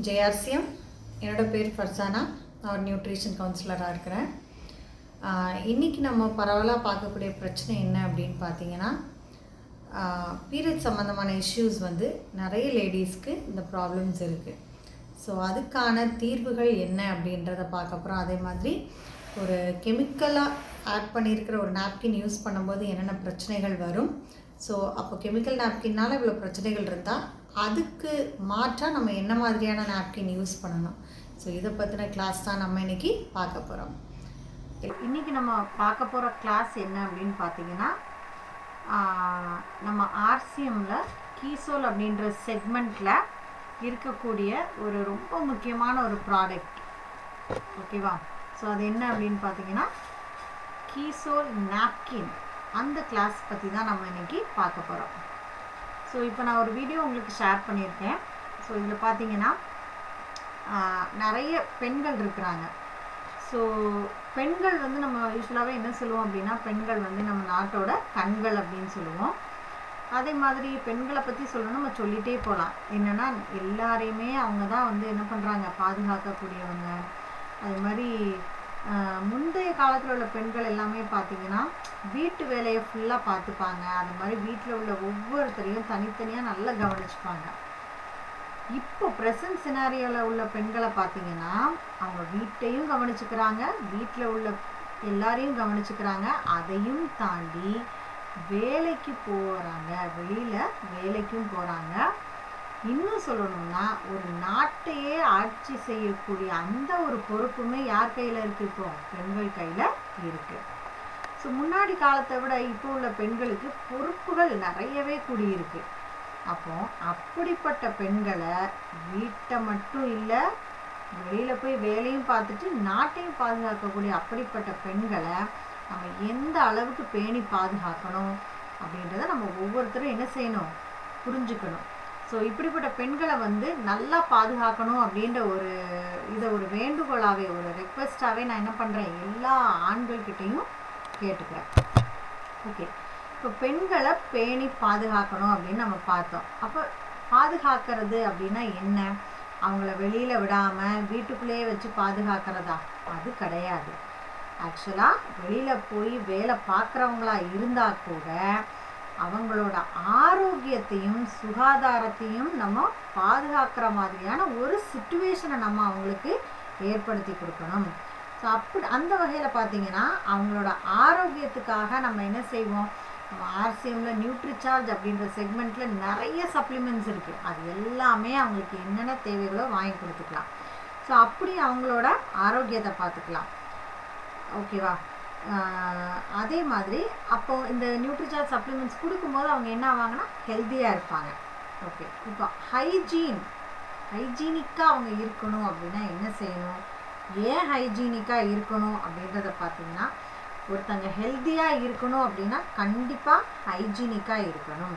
ஜேஆர்சிஎம். என்னோட பேர் ஃபர்சானா. நான் ஒரு நியூட்ரிஷன் கவுன்சிலராக இருக்கிறேன். இன்றைக்கி நம்ம பரவலாக பார்க்கக்கூடிய பிரச்சனை என்ன அப்படின்னு பார்த்தீங்கன்னா, பீரியட் சம்மந்தமான இஷ்யூஸ் நிறைய லேடிஸ்க்கு இந்த ப்ராப்ளம்ஸ் இருக்குது. ஸோ அதுக்கான தீர்வுகள் என்ன அப்படின்றத பார்க்க போகிறோம். அதே மாதிரி ஒரு கெமிக்கலாக ஆட் பண்ணியிருக்கிற ஒரு நாப்கின் யூஸ் பண்ணும்போது என்னென்ன பிரச்சனைகள் வரும். ஸோ அப்போ கெமிக்கல் நாப்கின்னால் இவ்வளோ பிரச்சனைகள் இருந்தால் அதுக்கு மாற்றாக நம்ம என்ன மாதிரியான நாப்கின் யூஸ் பண்ணணும். ஸோ இதை பற்றின கிளாஸ் தான் நம்ம இன்றைக்கி பார்க்க போகிறோம். இன்றைக்கி நம்ம பார்க்க போகிற கிளாஸ் என்ன அப்படின்னு பார்த்தீங்கன்னா, நம்ம ஆர்சிஎம்மில் கீசோல் அப்படின்ற செக்மெண்ட்டில் இருக்கக்கூடிய ஒரு ரொம்ப முக்கியமான ஒரு ப்ராடக்ட். ஓகேவா? ஸோ அது என்ன அப்படின்னு பார்த்தீங்கன்னா, கீசோல் நாப்கின். அந்த கிளாஸ் பற்றி தான் நம்ம இன்றைக்கி பார்க்க போகிறோம். ஸோ இப்போ நான் ஒரு வீடியோ உங்களுக்கு ஷேர் பண்ணியிருக்கேன். ஸோ இதில் பார்த்தீங்கன்னா நிறைய பெண்கள் இருக்கிறாங்க. ஸோ பெண்கள் நம்ம யூஸ்வலாகவே என்ன சொல்லுவோம் அப்படின்னா, பெண்கள் நம்ம நாட்டோட கண்கள் அப்படின்னு சொல்லுவோம். அதே மாதிரி பெண்களை பற்றி சொல்லணும், நம்ம சொல்லிகிட்டே போகலாம். என்னென்னா எல்லாரையுமே அவங்க தான் என்ன பண்ணுறாங்க, பாதுகாக்கக்கூடியவங்க. அது மாதிரி முந்தைய காலத்தில் உள்ள பெண்கள் எல்லாமே பார்த்திங்கன்னா வீட்டு வேலையை ஃபுல்லாக பார்த்துப்பாங்க. அது மாதிரி வீட்டில் உள்ள ஒவ்வொருத்தரையும் தனித்தனியாக நல்லா கவனிச்சுப்பாங்க. இப்போ ப்ரெசன்ட் சினாரியோவில் உள்ள பெண்களை பார்த்திங்கன்னா, அவங்க வீட்டையும் கவனிச்சுக்கிறாங்க, வீட்டில் உள்ள எல்லாரையும் கவனிச்சுக்கிறாங்க. அதையும் தாண்டி வேலைக்கு போகிறாங்க, வெளியில் வேலைக்கும் போகிறாங்க. இன்னும் சொல்லணும்னா ஒரு நாட்டையே ஆட்சி செய்யக்கூடிய அந்த ஒரு பொறுப்புமே யார் கையில் இருக்குது? இப்போ பெண்கள் கையில் இருக்குது. ஸோ முன்னாடி காலத்தை விட இப்போ உள்ள பெண்களுக்கு பொறுப்புகள் நிறையவே கூடியிருக்கு. அப்போ அப்படிப்பட்ட பெண்களை வீட்டை மட்டும் இல்லை, வெளியில் போய் வேலையும் பார்த்துட்டு நாட்டையும் பாதுகாக்கக்கூடிய அப்படிப்பட்ட பெண்களை நம்ம எந்த அளவுக்கு பேணி பாதுகாக்கணும் அப்படின்றத நம்ம ஒவ்வொருத்தரும் என்ன செய்யணும், புரிஞ்சுக்கணும். ஸோ இப்படிப்பட்ட பெண்களை நல்லா பாதுகாக்கணும் அப்படின்ற ஒரு வேண்டுகோளாகவே, ஒரு ரெக்வெஸ்டாகவே நான் என்ன பண்ணுறேன், எல்லா ஆண்கள்கிட்டையும் கேட்டுக்கிறேன். ஓகே, இப்போ பெண்களை பேணி பாதுகாக்கணும் அப்படின்னு நம்ம பார்த்தோம். அப்போ பாதுகாக்கிறது அப்படின்னா என்ன? அவங்கள வெளியில் விடாமல் வீட்டுக்குள்ளேயே வச்சு பாதுகாக்கிறதா? அது கிடையாது. ஆக்சுவலாக வெளியில் போய் வேலை பார்க்குறவங்களா இருந்தால் கூட அவங்களோட ஆரோக்கியத்தையும் சுகாதாரத்தையும் நம்ம பாதுகாக்கிற மாதிரியான ஒரு சிச்சுவேஷனை நம்ம அவங்களுக்கு ஏற்படுத்தி கொடுக்கணும். ஸோ அந்த வகையில் பார்த்தீங்கன்னா அவங்களோட ஆரோக்கியத்துக்காக நம்ம என்ன செய்வோம், நம்ம ஆர்சிஎம்மில் நியூட்ரிசார்ஜ் அப்படின்ற செக்மெண்ட்டில் நிறைய சப்ளிமெண்ட்ஸ் இருக்குது. அது எல்லாமே அவங்களுக்கு என்னென்ன தேவைகளோ வாங்கி கொடுத்துக்கலாம். ஸோ அப்படி அவங்களோட ஆரோக்கியத்தை பார்த்துக்கலாம். ஓகேவா? அதே மாதிரி அப்போது இந்த நியூட்ரிசார்ஜ் சப்ளிமெண்ட்ஸ் கொடுக்கும்போது அவங்க என்ன ஆவாங்கன்னா ஹெல்த்தியாக இருப்பாங்க. ஓகே, இப்போ ஹைஜீனிக்காக அவங்க இருக்கணும் அப்படின்னா என்ன செய்யணும், ஏன் ஹைஜீனிக்காக இருக்கணும் அப்படின்றத பார்த்தீங்கன்னா, ஒருத்தங்க ஹெல்த்தியாக இருக்கணும் அப்படின்னா கண்டிப்பாக ஹைஜீனிக்காக இருக்கணும்.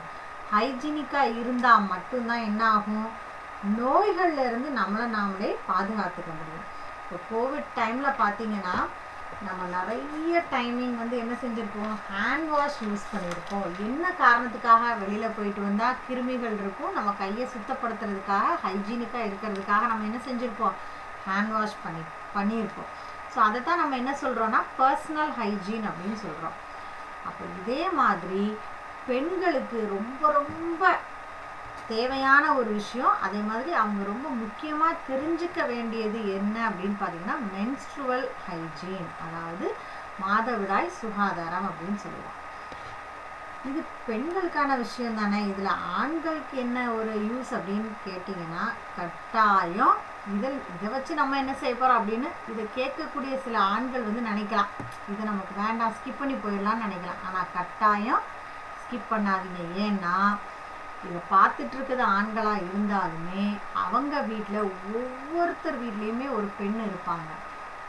ஹைஜீனிக்காக இருந்தால் மட்டும்தான் என்ன ஆகும், நோய்கள்லேருந்து நாமளே பாதுகாத்துக்க முடியும். இப்போ கோவிட் டைமில் பார்த்தீங்கன்னா நம்ம நிறைய டைமிங் என்ன செஞ்சுருப்போம், ஹேண்ட் வாஷ் யூஸ் பண்ணியிருப்போம். என்ன காரணத்துக்காக, வெளியில் போயிட்டு வந்தால் கிருமிகள் இருக்கும், நம்ம கையை சுத்தப்படுத்துறதுக்காக, ஹைஜீனிக்காக இருக்கிறதுக்காக நம்ம என்ன செஞ்சுருப்போம், ஹேண்ட் வாஷ் பண்ணியிருப்போம். ஸோ அதை தான் நம்ம என்ன சொல்கிறோன்னா பர்சனல் ஹைஜீன் அப்படின்னு சொல்கிறோம். அப்போ இதே மாதிரி பெண்களுக்கு ரொம்ப ரொம்ப தேவையான ஒரு விஷயம், அதே மாதிரி அவங்க ரொம்ப முக்கியமாக தெரிஞ்சுக்க வேண்டியது என்ன அப்படின்னு பார்த்தீங்கன்னா மென்ஸ்ட்ருவல் ஹைஜீன், அதாவது மாதவிடாய் சுகாதாரம் அப்படின்னு சொல்லுவோம். இது பெண்களுக்கான விஷயம் தானே. இதில் ஆண்களுக்கு என்ன ஒரு யூஸ் அப்படின்னு கேட்டிங்கன்னா, கட்டாயம் இதை வச்சு நம்ம என்ன செய்ய போகிறோம் அப்படின்னு இதை கேட்கக்கூடிய சில ஆண்கள் நினைக்கலாம், இதை நமக்கு வேண்டாம், ஸ்கிப் பண்ணி போயிடலான்னு நினைக்கலாம். ஆனால் கட்டாயம் ஸ்கிப் பண்ணாதீங்க. ஏன்னா இதை பார்த்துட்டு இருக்கிறது ஆண்களாக இருந்தாலுமே அவங்க வீட்டில் ஒவ்வொருத்தர் வீட்லேயுமே ஒரு பெண் இருப்பாங்க.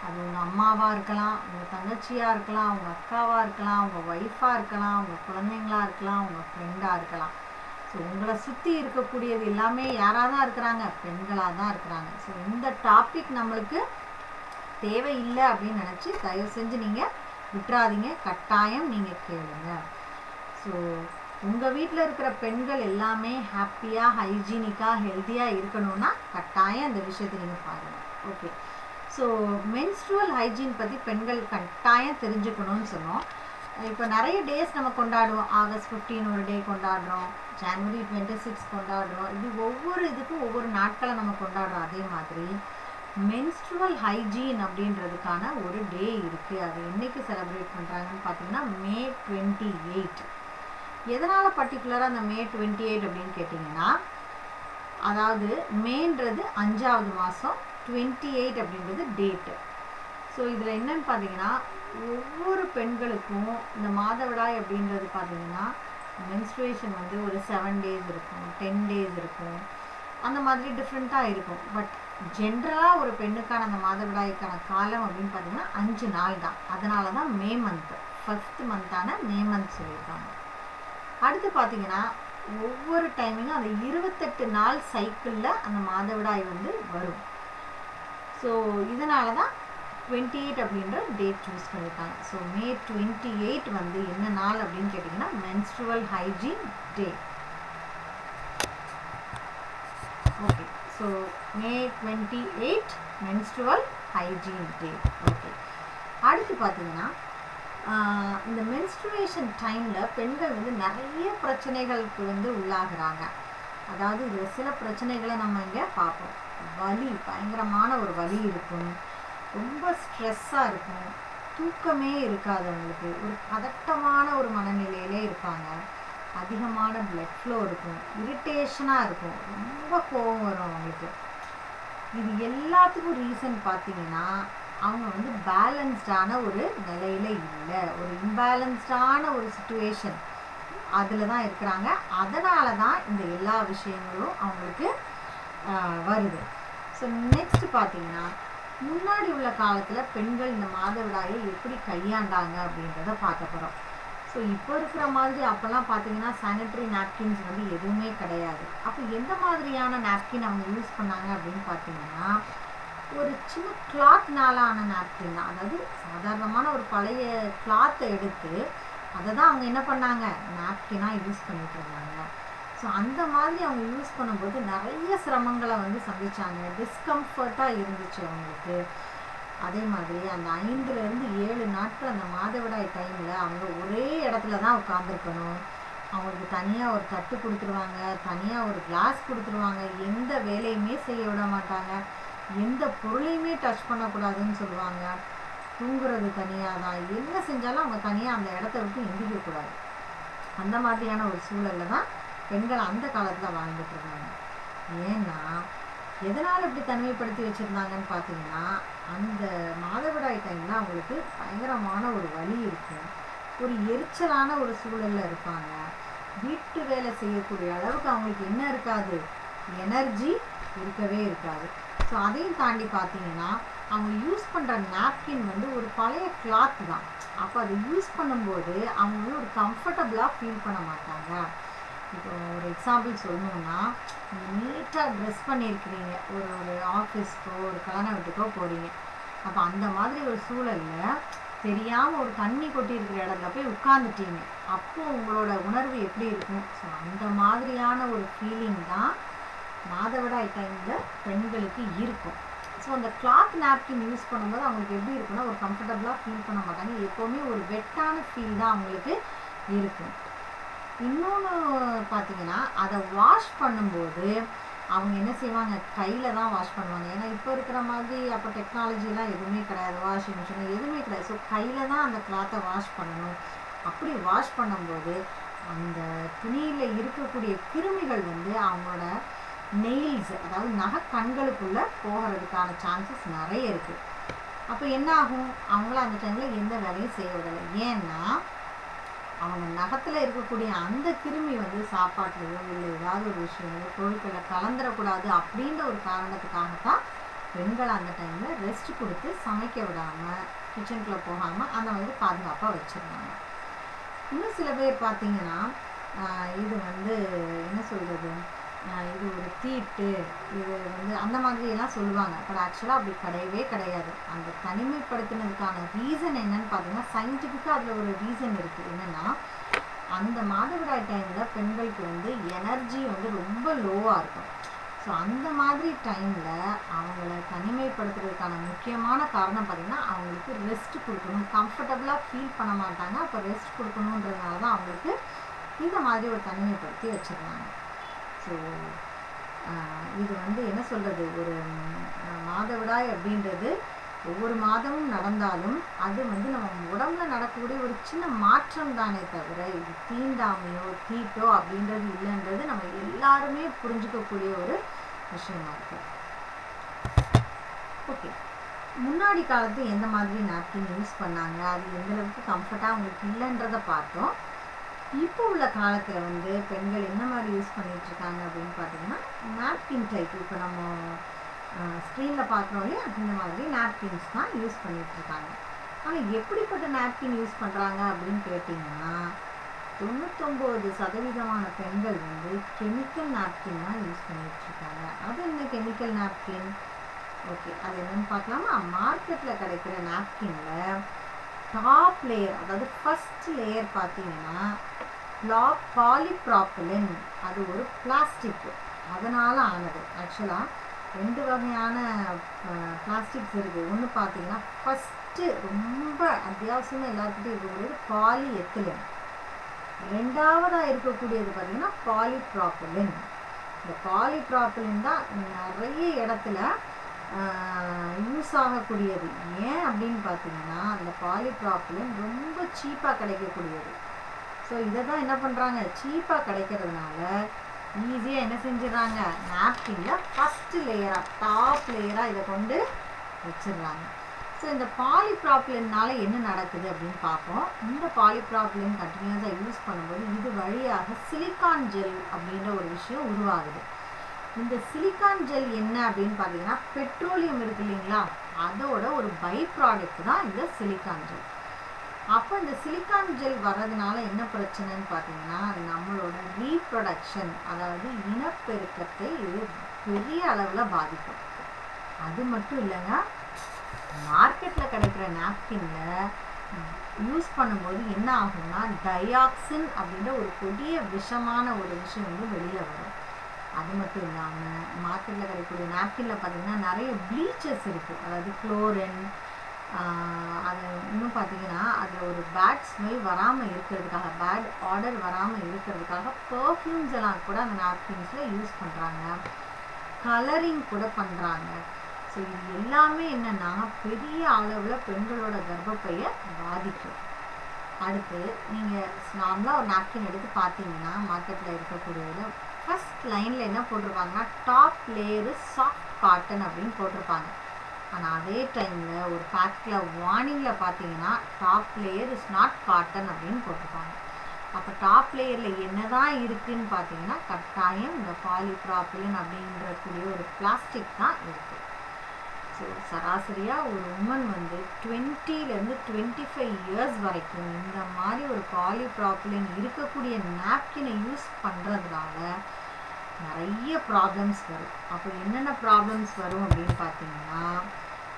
அது உங்கள் அம்மாவாக இருக்கலாம், உங்கள் தங்கச்சியாக இருக்கலாம், உங்கள் அக்காவாக இருக்கலாம், உங்கள் ஒய்ஃபாக இருக்கலாம், உங்கள் குழந்தைங்களாக இருக்கலாம், உங்கள் ஃப்ரெண்டாக இருக்கலாம். ஸோ உங்களை சுற்றி இருக்கக்கூடியது எல்லாமே யாராக தான் இருக்கிறாங்க, பெண்களாக தான் இருக்கிறாங்க. ஸோ இந்த டாபிக் நம்மளுக்கு தேவையில்லை அப்படின்னு நினச்சி தயவு செஞ்சு நீங்கள் விட்டுறாதீங்க, கட்டாயம் நீங்கள் கேளுங்க. ஸோ உங்கள் வீட்டில் இருக்கிற பெண்கள் எல்லாமே ஹாப்பியாக ஹைஜீனிக்காக ஹெல்த்தியாக இருக்கணும்னா கட்டாயம் இந்த விஷயத்தை நீங்கள் பாருங்கள். ஓகே, ஸோ மென்ஸ்ட்ருவல் ஹைஜீன் பற்றி பெண்கள் கட்டாயம் தெரிஞ்சுக்கணும்னு சொன்னோம். இப்போ நிறைய டேஸ் நம்ம கொண்டாடுவோம். ஆகஸ்ட் 15 ஒரு டே கொண்டாடுறோம், ஜனவரி 26 கொண்டாடுறோம். இப்படி ஒவ்வொரு இதுக்கும் ஒவ்வொரு நாட்களை நம்ம கொண்டாடுறோம். அதே மாதிரி மென்ஸ்ட்ருவல் ஹைஜீன் அப்படின்றதுக்கான ஒரு டே இருக்குது. அது என்றைக்கு செலிப்ரேட் பண்ணுறாங்கன்னு பார்த்தீங்கன்னா May 28. எதனால் பர்டிகுலராக அந்த May 28 அப்படின்னு கேட்டிங்கன்னா, அதாவது மேன்றது 5வது மாதம், 28 அப்படின்றது டேட்டு. ஸோ இதில் என்னன்னு பார்த்தீங்கன்னா, ஒவ்வொரு பெண்களுக்கும் இந்த மாதவிடாய் அப்படின்றது பார்த்தீங்கன்னா மென்ஸ்ட்ருவேஷன் வந்து ஒரு 7 days இருக்கும், 10 days இருக்கும், அந்த மாதிரி டிஃப்ரெண்ட்டாக இருக்கும். பட் ஜென்ரலாக ஒரு பெண்ணுக்கான அந்த மாதவிடாய்க்கான காலம் அப்படின்னு பார்த்தீங்கன்னா 5 நாள் தான். அதனால தான் May month, 5th மந்தான May month சொல்லியிருக்காங்க. அடுத்து பார்த்தீங்கன்னா ஒவ்வொரு டைமிங்கும் அந்த 28 நாள் சைக்கிளில் அந்த மாதவிடாய் வந்து வரும். ஸோ இதனால தான் 28 அப்படின்ற டேட் சூஸ் பண்ணியிருக்காங்க. ஸோ May 28 வந்து என்ன நாள் அப்படின்னு கேட்டிங்கன்னா மென்ஸ்ட்ருவல் ஹைஜீன் டே. Okay, so May 28 menstrual hygiene டே. ஓகே, அடுத்து பார்த்தீங்கன்னா இந்த மென்ஸ்ட்ருவேஷன் டைமில் பெண்கள் வந்து நிறைய பிரச்சனைகளுக்கு வந்து உள்ளாகிறாங்க. அதாவது இதில் சில பிரச்சனைகளை நம்ம இங்கே பார்ப்போம். வலி, பயங்கரமான ஒரு வலி இருக்கும், ரொம்ப ஸ்ட்ரெஸ்ஸாக இருக்கும், தூக்கமே இருக்காது அவங்களுக்கு, ஒரு பதட்டமான ஒரு மனநிலையிலே இருப்பாங்க, அதிகமான பிளட் ஃப்ளோ இருக்கும், இரிட்டேஷனாக இருக்கும், ரொம்ப கோபம் வரும் அவங்களுக்கு. இது எல்லாத்துக்கும் ரீசன் பார்த்தீங்கன்னா அவங்க வந்து பேலன்ஸ்டான ஒரு நிலையில் இல்லை, ஒரு இம்பேலன்ஸ்டான ஒரு சிச்சுவேஷன் அதில் தான் இருக்கிறாங்க. அதனால தான் இந்த எல்லா விஷயங்களும் அவங்களுக்கு வருது. ஸோ நெக்ஸ்ட் பார்த்தீங்கன்னா, முன்னாடி உள்ள காலத்தில் பெண்கள் இந்த மாதவிடாயை எப்படி கையாண்டாங்க அப்படின்றத பார்க்க போகிறோம். ஸோ இப்போ இருக்கிற மாதிரி அப்போல்லாம் பார்த்தீங்கன்னா சானிட்டரி நாப்கின்ஸ் வந்து எதுவுமே கிடையாது. அப்போ எந்த மாதிரியான நாப்கின் அவங்க யூஸ் பண்ணாங்க அப்படின்னு பார்த்தீங்கன்னா, ஒரு சின்ன கிளாத்னால ஆன நாப்கின் தான். அதாவது சாதாரணமான ஒரு பழைய கிளாத்தை எடுத்து அதை தான் அவங்க என்ன பண்ணாங்க, நாப்கினாக யூஸ் பண்ணிட்டு இருந்தாங்க. ஸோ அந்த மாதிரி அவங்க யூஸ் பண்ணும்போது நிறைய சிரமங்களை வந்து சந்திச்சாங்க, டிஸ்கம்ஃபர்ட்டாக இருந்துச்சு அவங்களுக்கு. அதே மாதிரி அந்த 5லேருந்து 7 நாட்கள் அந்த மாதவிடாய் டைமில் அவங்க ஒரே இடத்துல தான் உட்காந்துருக்கணும். அவங்களுக்கு தனியாக ஒரு தட்டு கொடுத்துருவாங்க, தனியாக ஒரு கிளாஸ் கொடுத்துருவாங்க, எந்த வேலையுமே செய்ய விட மாட்டாங்க, எந்த பொருளையுமே டச் பண்ணக்கூடாதுன்னு சொல்லுவாங்க. தூங்குறது தனியாக தான், என்ன செஞ்சாலும் அவங்க தனியாக அந்த இடத்த விட்டு எந்திரிக்கக்கூடாது. அந்த மாதிரியான ஒரு சூழலில் தான் பெண்கள் அந்த காலத்தில் வாழ்ந்துட்டு இருந்தாங்க. ஏன்னா எதனால் இப்படி தனிமைப்படுத்தி வச்சுருந்தாங்கன்னு பார்த்தீங்கன்னா, அந்த மாதவிடாய் டைமில் அவங்களுக்கு பயங்கரமான ஒரு வலி இருக்கும், ஒரு எரிச்சலான ஒரு சூழலில் இருப்பாங்க, வீட்டு வேலை செய்யக்கூடிய அளவுக்கு அவங்களுக்கு என்ன இருக்காது, எனர்ஜி இருக்கவே இருக்காது. ஸோ அதையும் தாண்டி பார்த்தீங்கன்னா அவங்க யூஸ் பண்ணுற நாப்கின் வந்து ஒரு பழைய கிளாத் தான். அப்போ அதை யூஸ் பண்ணும்போது அவங்க வந்து ஒரு கம்ஃபர்டபுளாக ஃபீல் பண்ண மாட்டாங்க. இப்போ ஒரு எக்ஸாம்பிள் சொல்லணுன்னா, நீங்கள் நீட்டாக ட்ரெஸ் பண்ணியிருக்கிறீங்க, ஒரு ஆஃபீஸ்க்கோ ஒரு கல்யாண வீட்டுக்கோ போகிறீங்க. அப்போ அந்த மாதிரி ஒரு சூழலில் தெரியாமல் ஒரு தண்ணி கொட்டியிருக்கிற இடத்துல போய் உட்காந்துட்டீங்க. அப்போது உங்களோட உணர்வு எப்படி இருக்கும்? ஸோ அந்த மாதிரியான ஒரு ஃபீலிங் தான் மாதவிடாய் டைமில் பெண்களுக்கு இருக்கும். ஸோ அந்த கிளாத் நாப்கின் யூஸ் பண்ணும்போது அவங்களுக்கு எப்படி இருக்குன்னா, ஒரு கம்ஃபர்டபுளாக ஃபீல் பண்ண மாட்டாங்க, எப்போவுமே ஒரு வெட்டான ஃபீல் தான் அவங்களுக்கு இருக்கும். இன்னொன்று பார்த்தீங்கன்னா, அதை வாஷ் பண்ணும்போது அவங்க என்ன செய்வாங்க, கையில் தான் வாஷ் பண்ணுவாங்க. ஏன்னா இப்போ இருக்கிற மாதிரி அப்போ டெக்னாலஜிலாம் எதுவுமே கிடையாது, வாஷிங் மிஷின் எதுவுமே கிடையாது. ஸோ கையில் தான் அந்த கிளாத்தை வாஷ் பண்ணணும். அப்படி வாஷ் பண்ணும்போது அந்த துணியில் இருக்கக்கூடிய கிருமிகள் வந்து அவங்களோட நெயில்ஸ், அதாவது நகக்கண்களுக்குள்ளே போகிறதுக்கான சான்சஸ் நிறைய இருக்குது. அப்போ என்ன ஆகும், அவங்கள அந்த டைமில் எந்த வேலையும் செய்ய விடலை. ஏன்னா அவங்க நகத்தில் இருக்கக்கூடிய அந்த கிருமி வந்து சாப்பாட்டுலையோ இல்லை ஏதாவது ஒரு விஷயமோ பொருட்களில் கலந்துடக்கூடாது அப்படின்ற ஒரு காரணத்துக்காகத்தான் பெண்கள் அந்த டைமில் ரெஸ்ட் கொடுத்து சமைக்க விடாமல், கிச்சனுக்குள்ளே போகாமல் அந்த மாதிரி பாதுகாப்பாக வச்சுருந்தாங்க. இன்னும் சில பேர் பார்த்தீங்கன்னா, இது வந்து என்ன சொல்கிறது, இது ஒரு தீட்டு, இது வந்து அந்த மாதிரியெல்லாம் சொல்லுவாங்க. பட் ஆக்சுவலாக அப்படி கிடையவே கிடையாது. அந்த தனிமைப்படுத்தினதுக்கான ரீசன் என்னன்னு பார்த்தீங்கன்னா, சயின்டிஃபிக்காக அதில் ஒரு ரீசன் இருக்குது. என்னென்னா, அந்த மாதவிடாய் டைமில் பெண்களுக்கு வந்து எனர்ஜி வந்து ரொம்ப லோவாக இருக்கும். ஸோ அந்த மாதிரி டைமில் அவங்கள தனிமைப்படுத்துறதுக்கான முக்கியமான காரணம் பார்த்திங்கன்னா அவங்களுக்கு ரெஸ்ட் கொடுக்கணும், கம்ஃபர்டபுளாக ஃபீல் பண்ண மாட்டாங்க. அப்போ ரெஸ்ட் கொடுக்கணுன்றதுனால தான் அவங்களுக்கு இந்த மாதிரி ஒரு தனிமைப்படுத்தி வச்சிருந்தாங்க. ஸோ இது வந்து என்ன சொல்கிறது, ஒரு மாதவிடாய் அப்படின்றது ஒவ்வொரு மாதமும் நடந்தாலும் அது வந்து நம்ம உடம்புல நடக்கக்கூடிய ஒரு சின்ன மாற்றம் தானே தவிர இது தீண்டாமையோ தீட்டோ அப்படின்றது இல்லைன்றது நம்ம எல்லாருமே புரிஞ்சுக்கக்கூடிய ஒரு விஷயமா இருக்கு. ஓகே, முன்னாடி காலத்து எந்த மாதிரி நாப்கின் யூஸ் பண்ணாங்க, அது எந்த அளவுக்கு கம்ஃபர்ட்டாக அவங்களுக்கு இல்லைன்றதை பார்த்தோம். இப்போ உள்ள காலத்தில் வந்து பெண்கள் என்ன மாதிரி யூஸ் பண்ணிட்டு இருக்காங்க அப்படின்னு பார்த்தீங்கன்னா நாப்கின் டைப், இப்போ நம்ம ஸ்க்ரீனில் பார்க்குறோம் இல்லையா, இந்த மாதிரி நாப்கின்ஸ் தான் யூஸ் பண்ணிட்டு இருக்காங்க. ஆனால் எப்படிப்பட்ட நாப்கின் யூஸ் பண்ணுறாங்க அப்படின்னு கேட்டிங்கன்னா 99% பெண்கள் வந்து கெமிக்கல் நாப்கின் தான் யூஸ் பண்ணிட்டு இருக்காங்க. அது என்ன கெமிக்கல் நாப்கின்? ஓகே, அது என்னன்னு பார்க்கலாமா? மார்க்கெட்டில் கிடைக்கிற நாப்கினில் டாப் லேயர், அதாவது ஃபர்ஸ்ட் லேயர் பார்த்தீங்கன்னா பாலிப்ராப்பிலின், அது ஒரு பிளாஸ்டிக், அதனால் ஆனது. ஆக்சுவலாக 2 வகையான பிளாஸ்டிக்ஸ் இருக்குது. ஒன்று பார்த்தீங்கன்னா ஃபஸ்ட்டு ரொம்ப அத்தியாவசியமாக எல்லாத்துக்கிட்டையும் இருக்கக்கூடியது பாலிஎத்திலின். ரெண்டாவதாக இருக்கக்கூடியது பார்த்திங்கன்னா பாலிப்ராப்பிலின். இந்த பாலிப்ராப்பிலின் தான் நிறைய இடத்துல யூஸ் ஆகக்கூடியது. ஏன் அப்படின்னு பார்த்தீங்கன்னா அந்த பாலிப்ராப்பிலின் ரொம்ப சீப்பாக கிடைக்கக்கூடியது. ஸோ இதை தான் என்ன பண்ணுறாங்க, சீப்பாக கிடைக்கிறதுனால ஈஸியாக என்ன செஞ்சிடறாங்க, நாப்கினில் ஃபஸ்ட்டு லேயராக டாப் லேயராக இதை கொண்டு வச்சிடுறாங்க. ஸோ இந்த பாலிப்ராப்பிலின்னால என்ன நடக்குது அப்படின்னு பார்ப்போம். இந்த பாலிப்ராப்பிலின் கண்டினியூஸாக யூஸ் பண்ணும்போது இது வழியாக சிலிக்கான் ஜெல் அப்படின்ற ஒரு விஷயம் உருவாகுது. இந்த சிலிக்கான் ஜெல் என்ன அப்படின்னு பார்த்தீங்கன்னா பெட்ரோலியம் இருக்கு இல்லைங்களா, அதோட ஒரு பை ப்ராடக்ட் தான் இந்த சிலிக்கான் ஜெல். அப்போ இந்த சிலிக்கான் ஜெல் வர்றதுனால என்ன பிரச்சனைன்னு பார்த்தீங்கன்னா நம்மளோட ரீப்ரொடக்ஷன், அதாவது இனப்பெருக்கத்தை இது பெரிய அளவில் பாதிக்கும். அது மட்டும் இல்லைங்க, மார்க்கெட்டில் கிடைக்கிற நாப்கினில் யூஸ் பண்ணும்போது என்ன ஆகும்னா டயாக்சின் அப்படின்ற ஒரு கொடிய விஷமான ஒரு விஷயம் வந்து வெளியில் வரும். அது மட்டும் இல்லாமல் மார்க்கெட்டில் கிடைக்கக்கூடிய நாப்கினில் பார்த்திங்கன்னா நிறைய ப்ளீச்சஸ் இருக்குது, அதாவது குளோரின். அது இன்னும் பார்த்திங்கன்னா அதில் ஒரு பேட் ஸ்மெல் வராமல் இருக்கிறதுக்காக, பேட் ஆர்டர் வராமல் இருக்கிறதுக்காக பர்ஃப்யூம்ஸ் எல்லாம் கூட அந்த நாப்கின்ஸில் யூஸ் பண்ணுறாங்க, கலரிங் கூட பண்ணுறாங்க. ஸோ இது எல்லாமே என்னென்னா பெரிய அளவில் பெண்களோட கர்ப்பப்பையை பாதிக்கும். அடுத்து நீங்கள் நார்மலாக ஒரு நாப்கின் எடுத்து பார்த்தீங்கன்னா மார்க்கெட்டில் இருக்கக்கூடியதில் ஃபஸ்ட் லைனில் என்ன போட்டிருப்பாங்கன்னா டாப் லேயரு சாஃப்ட் காட்டன் அப்படின்னு போட்டிருப்பாங்க. ஆனால் அதே டைமில் ஒரு பேக்கில் வார்னிங்கில் பார்த்தீங்கன்னா top layer is not cotton அப்படின்னு போட்டிருப்பாங்க. அப்போ டாப் லேயரில் என்ன தான் இருக்குதுன்னு பார்த்தீங்கன்னா கட்டாயம் இந்த பாலிப்ராப்பிலின் அப்படின்றக்கூடிய ஒரு பிளாஸ்டிக் தான் இருக்குது. ஸோ சராசரியாக ஒரு உமன் வந்து 20 to 25 இயர்ஸ் வரைக்கும் இந்த மாதிரி ஒரு பாலிப்ராப்பிலின் இருக்கக்கூடிய நாப்கினை யூஸ் பண்ணுறதுனால நிறைய ப்ராப்ளம்ஸ் வரும். அப்போ என்னென்ன ப்ராப்ளம்ஸ் வரும் அப்படின்னு பார்த்தீங்கன்னா